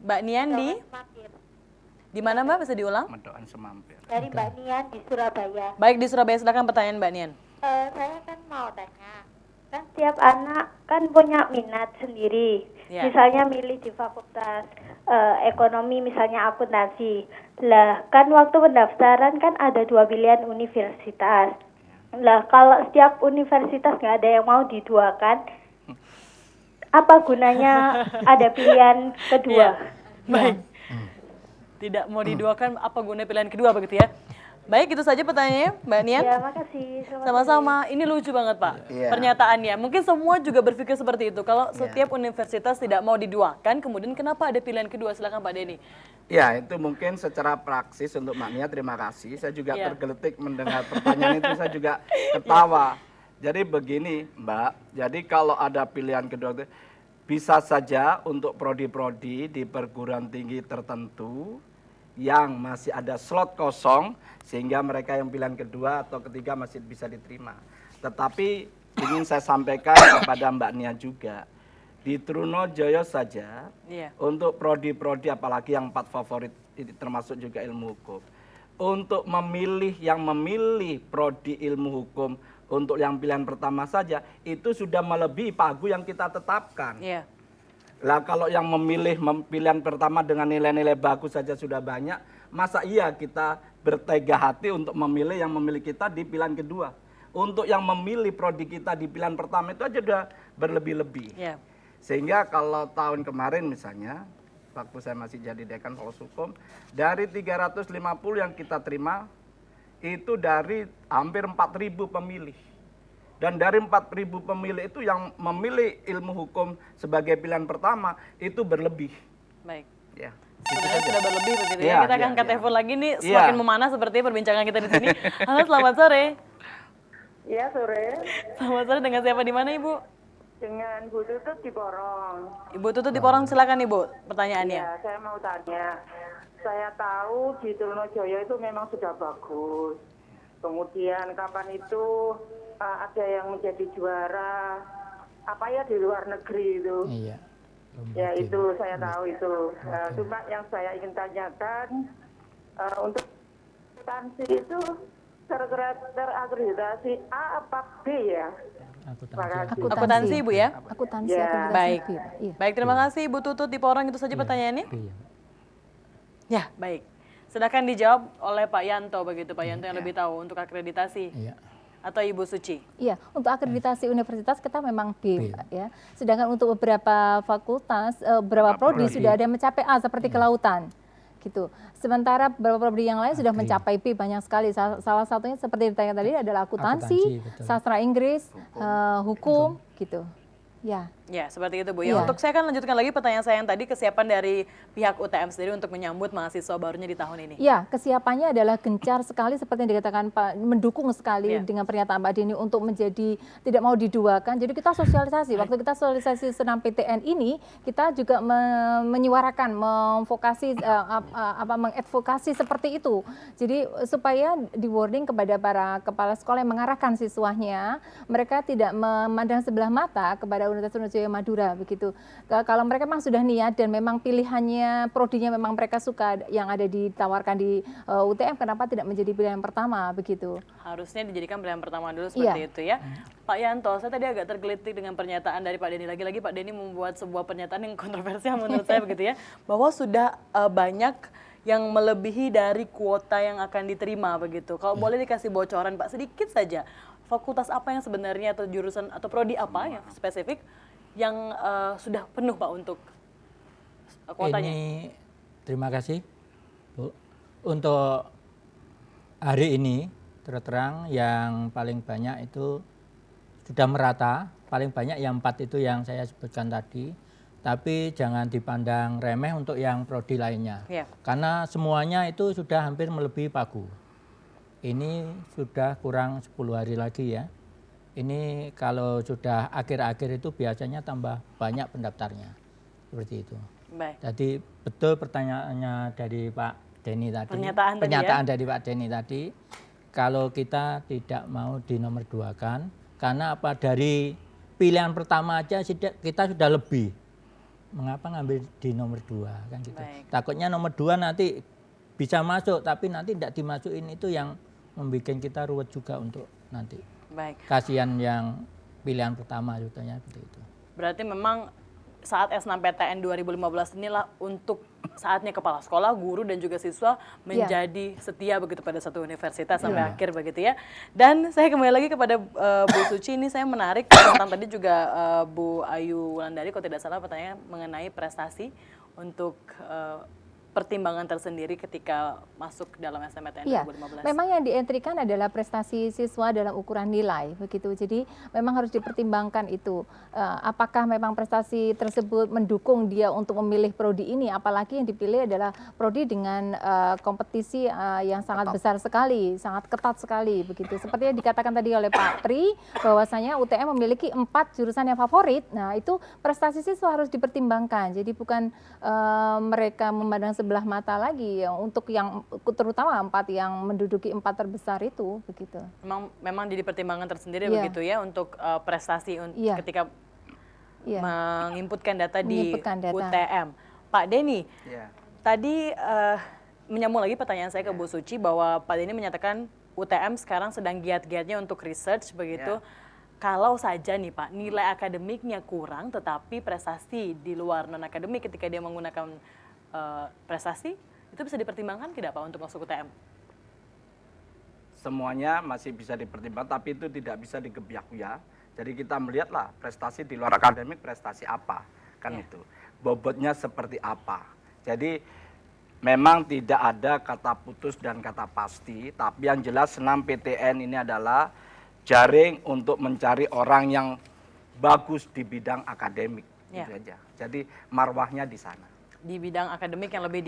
Mbak Nian di mana, Mbak? Bisa diulang? Medokan Semampir. Dari Mbak Nian di Surabaya. Baik, di Surabaya, silakan pertanyaan Mbak Nian. Saya kan mau tanya, kan setiap anak kan punya minat sendiri. Ya. Misalnya milih di fakultas ekonomi, misalnya akuntansi. Lah, kan waktu pendaftaran kan ada 2 pilihan universitas. Lah, kalau setiap universitas nggak ada yang mau diduakan, apa gunanya ada pilihan kedua? Baik. Tidak mau diduakan, apa guna pilihan kedua begitu ya? Baik, itu saja pertanyaannya, Mbak Nian. Ya, makasih. Sama-sama. Ini lucu banget, Pak. Pernyataannya. Mungkin semua juga berpikir seperti itu. Kalau setiap universitas tidak mau diduakan, kemudian kenapa ada pilihan kedua? Silakan Pak Denny. Ya, itu mungkin secara praksis untuk Mbak Nia, terima kasih. Saya juga tergeletik mendengar pertanyaan itu, saya juga ketawa. Jadi begini, Mbak. Jadi kalau ada pilihan kedua, bisa saja untuk prodi-prodi di perguruan tinggi tertentu yang masih ada slot kosong, sehingga mereka yang pilihan kedua atau ketiga masih bisa diterima. Tetapi ingin saya sampaikan kepada Mbak Nia juga, di Trunojoyo saja, untuk prodi-prodi apalagi yang 4 favorit, termasuk juga ilmu hukum, untuk yang memilih prodi ilmu hukum untuk yang pilihan pertama saja, itu sudah melebihi pagu yang kita tetapkan. Lah kalau yang memilih pilihan pertama dengan nilai-nilai bagus saja sudah banyak, masa iya kita bertega hati untuk memilih yang memilih kita di pilihan kedua? Untuk yang memilih prodi kita di pilihan pertama itu aja udah berlebih-lebih. Sehingga kalau tahun kemarin misalnya, waktu saya masih jadi dekan Fakultas Hukum, dari 350 yang kita terima, itu dari hampir 4.000 pemilih. Dan dari 4.000 pemilih itu yang memilih ilmu hukum sebagai pilihan pertama, itu berlebih. Baik. Ya. Sebenarnya sudah berlebih begitu ya. Kita akan angkat telepon lagi nih, semakin memanas seperti perbincangan kita di sini. Halo, selamat sore. Iya, sore. Selamat sore, dengan siapa di mana, Ibu? Dengan Bu Tutut di Porong. Ibu Tutut di Porong, silakan Ibu pertanyaannya. Ya, saya mau tanya. Saya tahu di Trunojoyo itu memang sudah bagus. Kemudian kapan itu ada yang menjadi juara apa ya di luar negeri itu. Iya. Ya itu saya tahu itu. Cuma yang saya ingin tanyakan untuk akuntansi itu terakreditasi A apa B ya? Akuntansi Ibu ya? Akuntansi, Ya. Baik. Iya. Baik, terima kasih Ibu Tutut di Porong, itu saja pertanyaannya. Ya, baik. Silakan dijawab oleh Pak Yanto begitu, Pak Yanto yang lebih tahu untuk akreditasi. Atau Ibu Suci? Iya, untuk akreditasi universitas kita memang B, ya. Sedangkan untuk beberapa fakultas, beberapa prodi sudah ada yang mencapai A seperti kelautan, gitu. Sementara beberapa prodi yang lain sudah mencapai B banyak sekali. Salah satunya seperti ditanya tadi adalah akuntansi, sastra Inggris, hukum, gitu. Ya, seperti itu Bu. Ya, untuk saya akan lanjutkan lagi pertanyaan saya yang tadi, kesiapan dari pihak UTM sendiri untuk menyambut mahasiswa barunya di tahun ini. Ya, kesiapannya adalah gencar sekali seperti yang dikatakan Pak, mendukung sekali dengan pernyataan Pak Denny untuk menjadi tidak mau diduakan. Jadi kita sosialisasi. Waktu kita sosialisasi Senam PTN ini, kita juga menyuarakan, mengadvokasi seperti itu. Jadi supaya di wording kepada para kepala sekolah yang mengarahkan siswanya, mereka tidak memandang sebelah mata kepada Universitas Trunojoyo Brawijaya Madura begitu. Kalau mereka memang sudah niat dan memang pilihannya prodinya memang mereka suka yang ada ditawarkan di UTM, kenapa tidak menjadi pilihan pertama begitu? Harusnya dijadikan pilihan pertama dulu seperti itu ya. Pak Yanto, saya tadi agak tergelitik dengan pernyataan dari Pak Denny. Lagi-lagi Pak Denny membuat sebuah pernyataan yang kontroversial menurut saya begitu ya, bahwa sudah banyak yang melebihi dari kuota yang akan diterima begitu. Kalau boleh dikasih bocoran Pak sedikit saja, fakultas apa yang sebenarnya atau jurusan atau prodi apa yang spesifik yang sudah penuh Pak untuk kuotanya? Ini terima kasih Bu. Untuk hari ini terus terang yang paling banyak itu sudah merata, paling banyak yang 4 itu yang saya sebutkan tadi. Tapi jangan dipandang remeh untuk yang prodi lainnya. Karena semuanya itu sudah hampir melebihi pagu. Ini sudah kurang 10 hari lagi ya. Ini kalau sudah akhir-akhir itu biasanya tambah banyak pendaftarnya. Seperti itu. Baik. Jadi betul pertanyaannya dari Pak Denny tadi. Pernyataan dari Pak Denny tadi. Kalau kita tidak mau dinomor 2-kan, karena apa, dari pilihan pertama aja kita sudah lebih. Mengapa ngambil di nomor 2 kan gitu. Baik. Takutnya nomor 2 nanti bisa masuk tapi nanti tidak dimasukin, itu yang membuat kita ruwet juga untuk nanti. Baik. Kasihan yang pilihan pertama contohnya seperti itu. Berarti memang saat SNMPTN 2015 inilah untuk saatnya kepala sekolah, guru dan juga siswa menjadi setia begitu pada satu universitas sampai akhir begitu ya. Dan saya kembali lagi kepada Bu Suci, ini saya menarik tentang tadi juga Bu Ayu Wulandari kalau tidak salah pertanyaan mengenai prestasi untuk pertimbangan tersendiri ketika masuk dalam SNMPTN 2015. Memang yang dientrikan adalah prestasi siswa dalam ukuran nilai begitu. Jadi memang harus dipertimbangkan itu. Apakah memang prestasi tersebut mendukung dia untuk memilih prodi ini, apalagi yang dipilih adalah prodi dengan kompetisi yang sangat besar sekali, sangat ketat sekali begitu. Seperti yang dikatakan tadi oleh Pak Tri, bahwasanya UTM memiliki 4 jurusan yang favorit. Nah, itu prestasi siswa harus dipertimbangkan. Jadi bukan mereka memandang sebelah mata lagi ya, untuk yang terutama 4 yang menduduki 4 terbesar itu begitu. Memang jadi pertimbangan tersendiri begitu ya untuk prestasi ketika menginputkan data di UTM. Pak Denny, tadi menyambung lagi pertanyaan saya ke Bu Suci bahwa Pak Denny menyatakan UTM sekarang sedang giat-giatnya untuk research begitu. Kalau saja nih Pak, nilai akademiknya kurang tetapi prestasi di luar non-akademik ketika dia menggunakan prestasi, itu bisa dipertimbangkan tidak Pak untuk masuk UTM? Semuanya masih bisa dipertimbangkan, tapi itu tidak bisa digebiak-ya. Jadi kita melihatlah prestasi di luar akademik, prestasi apa, kan itu. Bobotnya seperti apa. Jadi memang tidak ada kata putus dan kata pasti, tapi yang jelas SNMPTN ini adalah jaring untuk mencari orang yang bagus di bidang akademik, gitu aja. Jadi marwahnya di sana. Di bidang akademik yang lebih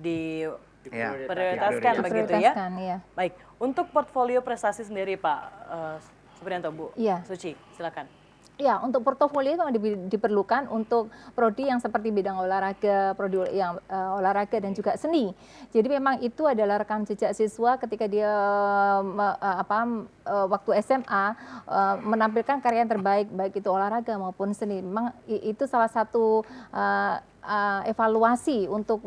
diprioritaskan begitu ya. Baik, untuk portfolio prestasi sendiri Pak Supriyanto, Bu Suci, silakan. Ya, untuk portofolio itu diperlukan untuk prodi yang seperti bidang olahraga, prodi yang olahraga dan juga seni. Jadi memang itu adalah rekam jejak siswa ketika dia waktu SMA menampilkan karya yang terbaik, baik itu olahraga maupun seni. Memang itu salah satu evaluasi untuk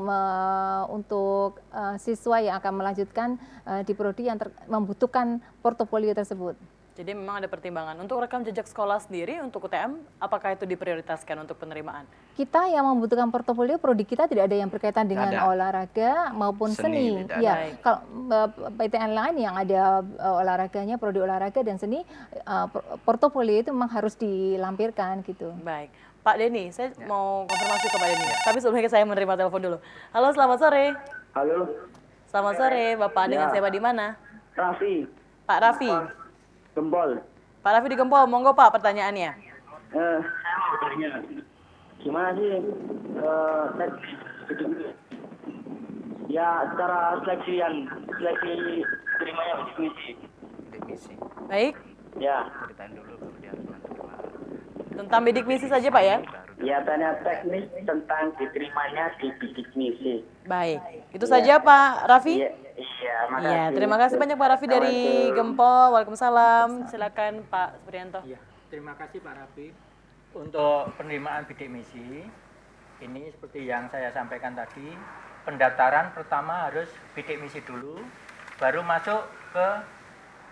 siswa yang akan melanjutkan di prodi yang membutuhkan portofolio tersebut. Jadi memang ada pertimbangan. Untuk rekam jejak sekolah sendiri untuk UTM, apakah itu diprioritaskan untuk penerimaan? Kita yang membutuhkan portofolio, prodi kita tidak ada yang berkaitan dengan olahraga maupun seni. Ya, kalau PTN lain yang ada olahraganya, prodi olahraga dan seni, portofolio itu memang harus dilampirkan gitu. Baik. Pak Denny, saya mau konfirmasi ke Pak Denny. Tapi sebelumnya saya menerima telepon dulu. Halo, selamat sore. Halo. Selamat sore, Bapak dengan siapa di mana? Raffi. Pak Raffi. Gempol. Pak Raffi di Gempol, monggo Pak pertanyaannya. Saya mau tanya, gimana sih ya cara seleksi terimanya bidik misi. Baik. Ya. Tentang bidik misi saja Pak ya? Ya, tanya teknis tentang diterimanya di bidik misi. Baik, itu saja Pak Raffi? Iya, makasih. Iya, terima kasih banyak Pak Raffi dari Gempol. Waalaikumsalam. Silakan Pak Supriyanto. Terima kasih Pak Raffi. Untuk penerimaan bidik misi, ini seperti yang saya sampaikan tadi, pendaftaran pertama harus bidik misi dulu, baru masuk ke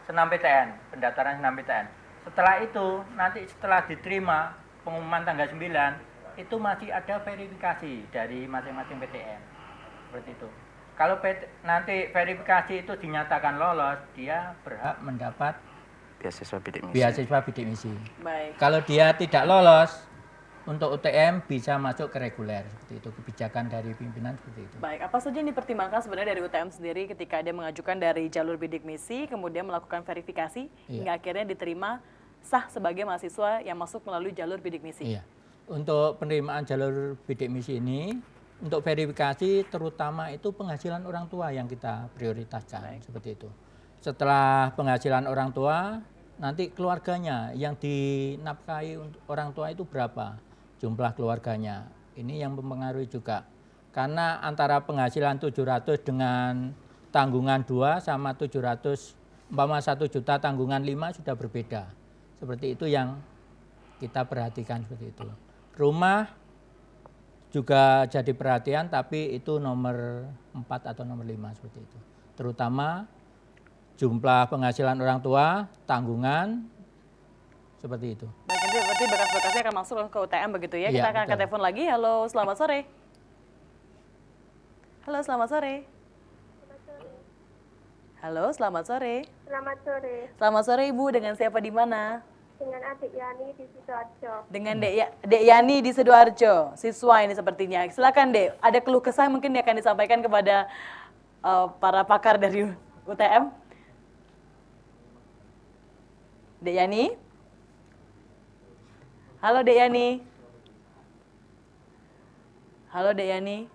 senam PTN, pendaftaran senam PTN. Setelah itu, nanti setelah diterima pengumuman tanggal 9, itu masih ada verifikasi dari masing-masing PTN. Seperti itu. Kalau nanti verifikasi itu dinyatakan lolos, dia berhak mendapat Beasiswa bidik misi. beasiswa bidik misi. Baik. Kalau dia tidak lolos, untuk UTM bisa masuk ke reguler. Seperti itu, kebijakan dari pimpinan seperti itu. Baik, apa saja yang dipertimbangkan sebenarnya dari UTM sendiri ketika dia mengajukan dari jalur bidik misi, kemudian melakukan verifikasi, hingga akhirnya diterima sah sebagai mahasiswa yang masuk melalui jalur bidik misi? Iya. Untuk penerimaan jalur bidik misi ini, untuk verifikasi terutama itu penghasilan orang tua yang kita prioritaskan. Seperti itu. Setelah penghasilan orang tua, nanti keluarganya yang dinafkahi untuk orang tua itu berapa jumlah keluarganya. Ini yang mempengaruhi juga. Karena antara penghasilan 700 dengan tanggungan 2 sama 700, umpama 1 juta tanggungan 5 sudah berbeda. Seperti itu yang kita perhatikan seperti itu. Rumah juga jadi perhatian, tapi itu nomor 4 atau nomor 5 seperti itu. Terutama jumlah penghasilan orang tua, tanggungan, seperti itu. Baik, nanti berarti bekas-bekasnya akan masuk ke UTM begitu ya. Iya, Kita akan angkat betul. telepon lagi. Halo, selamat sore. Halo, selamat sore. Halo, selamat sore. Selamat sore, Selamat sore Ibu, dengan siapa di mana? dengan adik Yani di Sidoarjo. Dengan Dek Yani di Sidoarjo, siswa ini sepertinya. Silakan Dek, ada keluh kesah mungkin yang akan disampaikan kepada para pakar dari UTM. Dek Yani? Halo Dek Yani? Halo Dek Yani?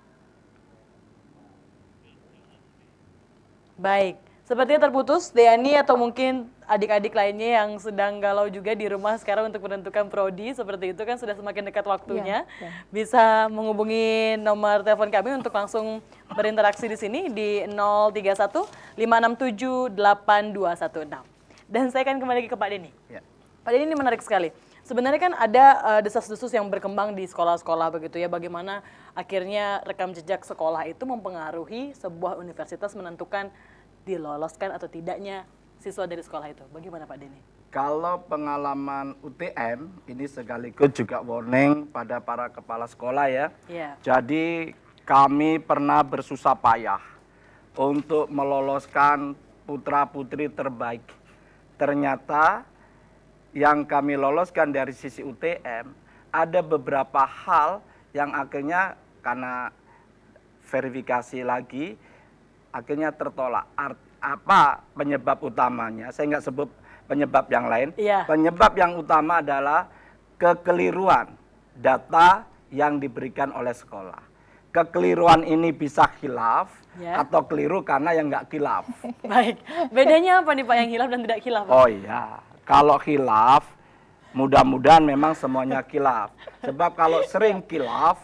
Baik, sepertinya terputus Dek Yani atau mungkin adik-adik lainnya yang sedang galau juga di rumah sekarang untuk menentukan prodi, seperti itu kan sudah semakin dekat waktunya. Bisa menghubungi nomor telepon kami untuk langsung berinteraksi di sini di 031 567 8216. Dan saya akan kembali lagi ke Pak Denny. Ya. Pak Denny, ini menarik sekali. Sebenarnya kan ada desas-desus yang berkembang di sekolah-sekolah begitu ya, bagaimana akhirnya rekam jejak sekolah itu mempengaruhi sebuah universitas menentukan diloloskan atau tidaknya siswa dari sekolah itu. Bagaimana Pak Denny? Kalau pengalaman UTM ini sekaligus juga warning pada para kepala sekolah ya. Iya. Jadi kami pernah bersusah payah untuk meloloskan putra-putri terbaik. Ternyata yang kami loloskan dari sisi UTM ada beberapa hal yang akhirnya karena verifikasi lagi akhirnya tertolak. Apa penyebab utamanya? Saya nggak sebut penyebab yang lain. Iya. Penyebab yang utama adalah kekeliruan data yang diberikan oleh sekolah. Kekeliruan ini bisa khilaf Ya. atau keliru karena yang nggak khilaf. Baik, bedanya apa nih Pak yang hilaf dan tidak hilaf? Oh iya, kalau khilaf mudah-mudahan memang semuanya khilaf. Sebab kalau sering khilaf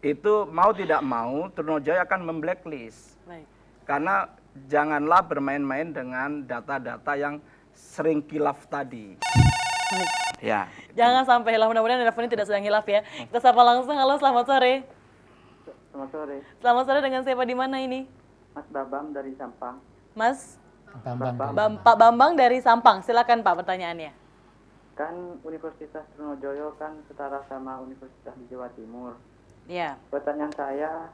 itu mau tidak mau Trunojaya akan memblacklist. Baik. Karena janganlah bermain-main dengan data-data yang sering khilaf tadi. Baik. Ya. Jangan sampai hilaf, mudah-mudahan telepon ini tidak sedang hilaf ya. Kita sapa langsung, halo selamat sore. Selamat sore, Selamat sore, dengan siapa di mana ini? Mas Babam dari Sampang. Mas Bambang. Pak Bambang dari Sampang, silakan Pak pertanyaannya. Kan Universitas Trunojoyo kan setara sama Universitas di Jawa Timur. Iya. Pertanyaan saya,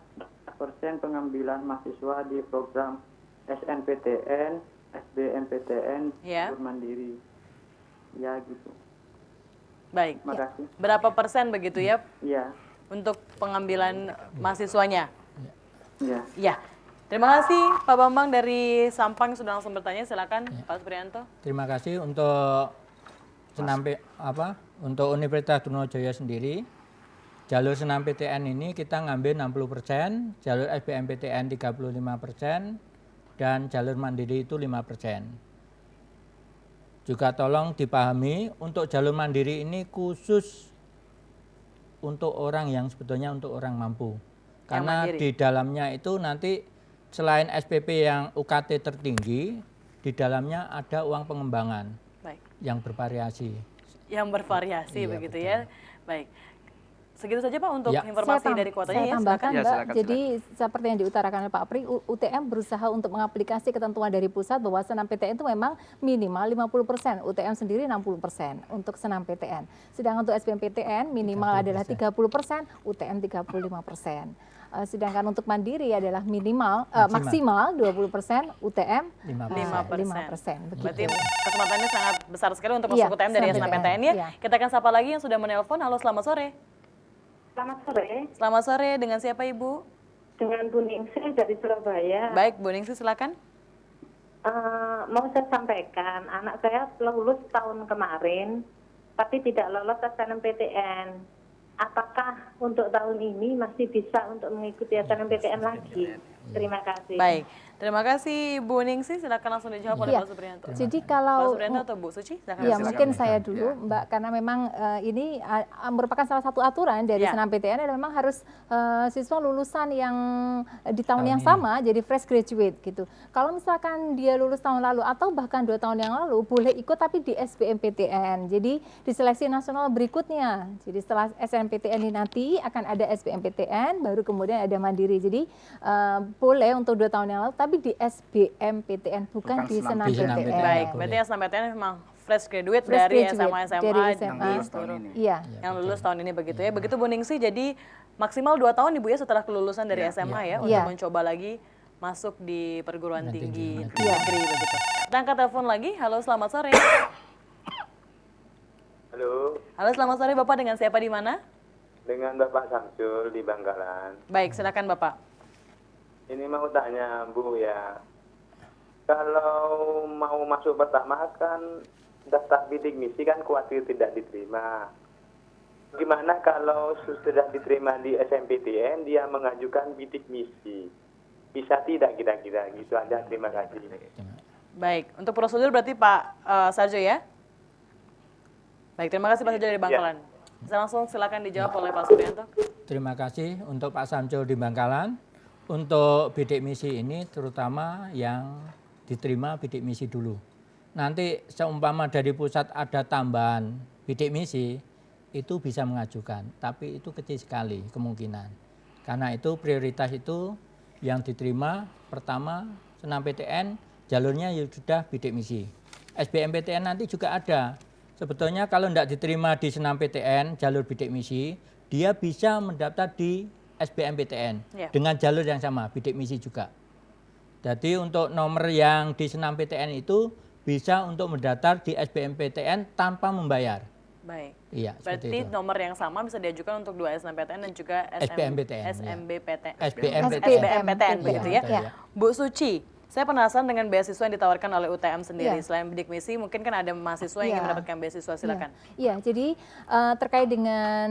persen pengambilan mahasiswa di program SNPTN, SBMPTN, Ya. jalur mandiri. Ya gitu. Baik. Terima kasih. Berapa persen begitu ya Iya, untuk pengambilan mahasiswanya? iya. Iya. Terima kasih Pak Bambang dari Sampang sudah langsung bertanya. Silakan Pak Supriyanto. Terima kasih untuk untuk Universitas Trunojaya sendiri. Jalur senam PTN ini kita ngambil 60%, jalur SBMPTN 35%, dan jalur mandiri itu 5%. Juga tolong dipahami, untuk jalur mandiri ini khusus untuk orang yang sebetulnya untuk orang mampu. Karena mandiri. di dalamnya itu nanti selain SPP yang UKT tertinggi, di dalamnya ada uang pengembangan Baik. yang bervariasi. yang bervariasi Iya, begitu betul. ya. Baik. Segitu saja Pak untuk Ya. informasi dari kuotanya saya ya. tambahkan Silakan. Ya, Mbak, silakan, jadi seperti yang diutarakan oleh Pak Pri, UTM berusaha untuk mengaplikasi ketentuan dari pusat bahwa senam PTN itu memang minimal 50%, UTM sendiri 60% untuk senam PTN. Sedangkan untuk SBMPTN minimal adalah 30%, UTM 35%. Sedangkan untuk mandiri adalah maksimal 20%, UTM 5%. Berarti kesempatannya sangat besar sekali untuk masuk Iya, UTM dari SNMPTN, SNMPTN ya. iya. Kita akan sapa lagi yang sudah menelpon. Halo, selamat sore. Selamat sore, Selamat sore, dengan siapa Ibu? dengan Bu Ningsih dari Surabaya. Baik, Bu Ningsih silakan. Mau saya sampaikan, anak saya lulus tahun kemarin, tapi tidak lolos SNMPTN. Apakah untuk tahun ini masih bisa untuk mengikuti SNMPTN lagi? Terima kasih. Baik, terima kasih Bu Ningsih. Silakan langsung dijawab oleh Iya. Pak Supriyanto. Jadi Pak kalau Supriyanto atau Bu Suci? Silakan. Ya, silakan. mungkin saya Ya. dulu, Mbak, karena memang ini merupakan salah satu aturan dari Ya. senam PTN adalah memang harus siswa lulusan yang di tahun yang ini. sama, jadi fresh graduate gitu. Kalau misalkan dia lulus tahun lalu atau bahkan 2 tahun yang lalu, boleh ikut tapi di SBMPTN. Jadi di seleksi nasional berikutnya. Jadi setelah SNMPTN ini nanti akan ada SBMPTN, baru kemudian ada mandiri. Jadi boleh untuk 2 tahun yang lalu, tapi di SBMPTN bukan Bukan di senam senam PTN. PTN. Baik, Boleh. berarti SNMPTN memang fresh graduate Fresh dari graduate SMA SMA dari di SMA. Yang lulus tahun seluruh- ini. Iya. yang lulus tahun ini begitu ya. Begitu Bu Ningsih, jadi maksimal 2 tahun Ibu ya setelah kelulusan dari SMA ya untuk Iya. mencoba lagi masuk di perguruan tinggi Iya. negeri begitu. Kita angkat telepon lagi. Halo, selamat sore. Halo, Halo, selamat sore Bapak, dengan siapa di mana? dengan Bapak Samsul di Bangkalan. Baik, silakan Bapak. Ini mau tanya Bu ya, kalau mau masuk pertama kan daftar bidik misi kan khawatir tidak diterima. Gimana kalau sudah diterima di SNMPTN dia mengajukan bidik misi? Bisa tidak kira-kira? Gitu aja, terima kasih. Baik, untuk prosedur berarti Pak Sarjo ya? Baik, terima kasih Pak Sarjo dari Bangkalan. Bisa langsung silakan dijawab oleh Pak Supriyanto. Terima kasih untuk Pak Samsul di Bangkalan. Untuk bidik misi ini terutama yang diterima bidik misi dulu. Nanti seumpama dari pusat ada tambahan bidik misi, itu bisa mengajukan. Tapi itu kecil sekali kemungkinan. Karena itu prioritas itu yang diterima pertama senam PTN, jalurnya ya sudah bidik misi. SBMPTN nanti juga ada. Sebetulnya kalau tidak diterima di senam PTN, jalur bidik misi, dia bisa mendaftar di SBMPTN Ya. dengan jalur yang sama, bidik misi juga. Jadi untuk nomor yang di senam PTN itu bisa untuk mendaftar di SBMPTN tanpa membayar. Baik. Iya, seperti Berarti itu. nomor yang sama bisa diajukan untuk 2 SNMPTN dan juga SBMPTN, ya. SMBPTN. SBMPTN. begitu Iya, ya. betul, ya. Bu Suci, saya penasaran dengan beasiswa yang ditawarkan oleh UTM sendiri. Iya. Selain bidik misi, mungkin kan ada mahasiswa yang ingin Iya. mendapatkan beasiswa, silakan. Iya, jadi terkait dengan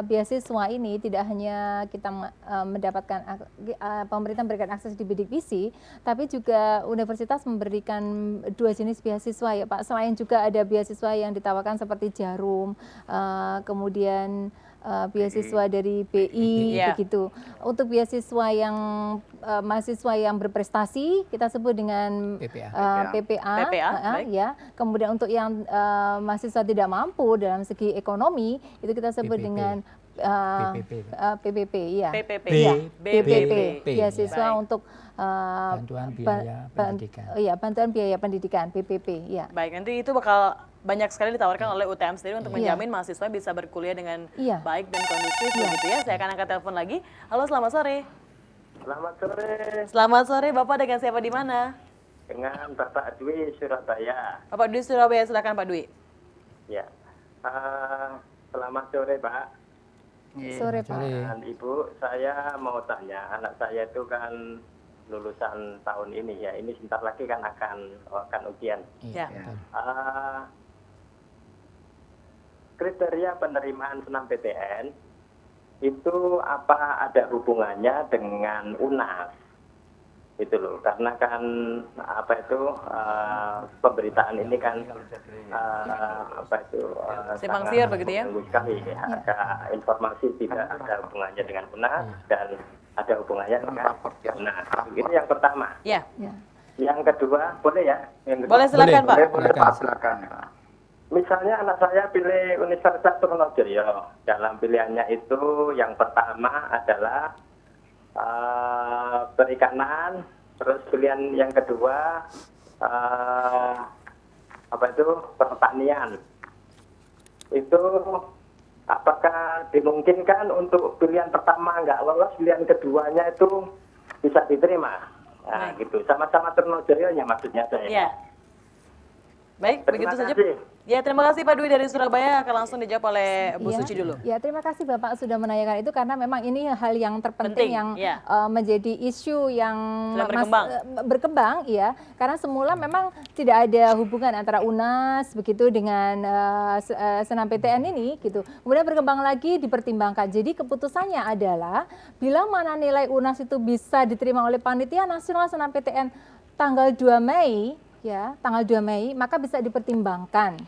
beasiswa ini tidak hanya kita mendapatkan pemerintah memberikan akses di bidik misi, tapi juga universitas memberikan 2 jenis beasiswa ya Pak. Selain juga ada beasiswa yang ditawarkan seperti Jarum, kemudian beasiswa dari BI Iya. begitu. Untuk beasiswa yang mahasiswa yang berprestasi kita sebut dengan PPA. PPA, PPA, baik. ya. Kemudian untuk yang mahasiswa tidak mampu dalam segi ekonomi itu kita sebut PPP. dengan PPP, ya. PPP. Iya, BPP. beasiswa Baik. untuk Bantuan biaya pendidikan. Iya, bantuan biaya pendidikan PPP, ya. Baik, nanti itu bakal banyak sekali ditawarkan oleh UTM sendiri untuk Iya. menjamin mahasiswa bisa berkuliah dengan Iya. baik dan kondusif Iya. begitu ya. Saya akan angkat telepon lagi. Halo, selamat sore. Selamat sore Selamat sore, Bapak dengan siapa di mana? dengan Bapak Dwi Surabaya. Bapak Dwi Surabaya, silakan Pak Dwi. Ya, selamat sore Pak. Sore, Pak. Sore. Dan Ibu, saya mau tanya, anak saya itu kan lulusan tahun ini ya, ini sebentar lagi kan akan ujian. Ya. betul. Kriteria penerimaan senam PTN itu apa ada hubungannya dengan UNAS? Itu loh, karena kan pemberitaan ini kan Simpang sangat siur begitu ya? mengganggu sekali ya. Informasi tidak ada hubungannya dengan UNAS dan ada hubungannya dengan UNAS. Ini yang pertama. Ya. Ya. Yang kedua, boleh ya? Yang kedua, Boleh silakan Pak. Boleh Pak, silakan. misalnya anak saya pilih Universitas Trunojoyo. Dalam pilihannya itu yang pertama adalah perikanan, terus pilihan yang kedua pertanian. Itu apakah dimungkinkan untuk pilihan pertama nggak lolos, pilihan keduanya itu bisa diterima? Nah, gitu. Sama-sama Trunojoyo ya maksudnya saya. Ya. Baik, Terima begitu saja. kasih. Ya, terima kasih Pak Dwi dari Surabaya. Akan langsung dijawab oleh Bu Suci dulu. Ya, terima kasih Bapak sudah menanyakan itu karena memang ini hal yang terpenting yang menjadi isu yang berkembang, ya. Karena semula memang tidak ada hubungan antara UNAS begitu dengan senam PTN ini gitu. Kemudian berkembang lagi dipertimbangkan. Jadi keputusannya adalah bila mana nilai UNAS itu bisa diterima oleh Panitia Nasional Senam PTN tanggal 2 Mei, ya, tanggal 2 Mei, maka bisa dipertimbangkan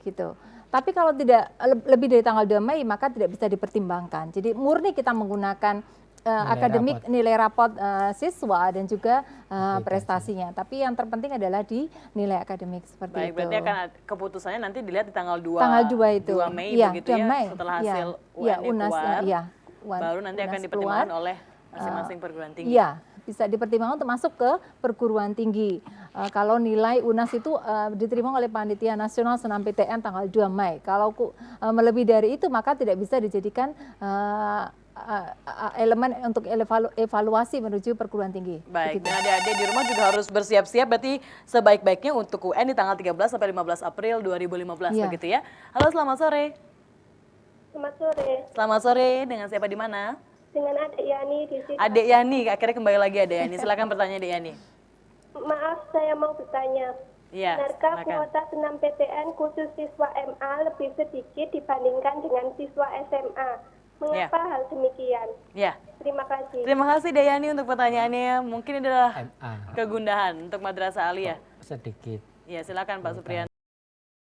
gitu. Tapi kalau tidak lebih dari tanggal 2 Mei maka tidak bisa dipertimbangkan. Jadi murni kita menggunakan nilai rapot siswa dan juga prestasinya. Tapi yang terpenting adalah di nilai akademik seperti itu. Baik, berarti akan keputusannya nanti dilihat di tanggal 2 itu. 2 Mei ya, begitu 2 ya, Mei. setelah hasil UN keluar. Baru nanti akan dipertimbangkan oleh masing-masing perguruan tinggi. Iya, bisa dipertimbangkan untuk masuk ke perguruan tinggi. Kalau nilai UNAS itu diterima oleh Panitia Nasional Senam PTN tanggal 2 Mei. Kalau melebihi dari itu maka tidak bisa dijadikan elemen untuk evaluasi menuju perguruan tinggi. Baik, begitu. dan adik-adik di rumah juga harus bersiap-siap, berarti sebaik-baiknya untuk UN di tanggal 13 sampai 15 April 2015 begitu ya. Halo, selamat sore. Selamat sore. Selamat sore, dengan siapa di mana? Dengan Adik Yani di sini. Adik Yani, akhirnya kembali lagi Adik Yani. Silakan pertanyaan Adik Yani. Maaf, saya mau bertanya. Ya, benarkah silakan. kuota senam PTN khusus siswa MA lebih sedikit dibandingkan dengan siswa SMA? Mengapa hal demikian? Ya. Terima kasih. Terima kasih Dayani untuk pertanyaannya. Mungkin ini adalah MA. kegundahan untuk Madrasah Aliyah. Sedikit. Ya, silakan Pak Supriyan.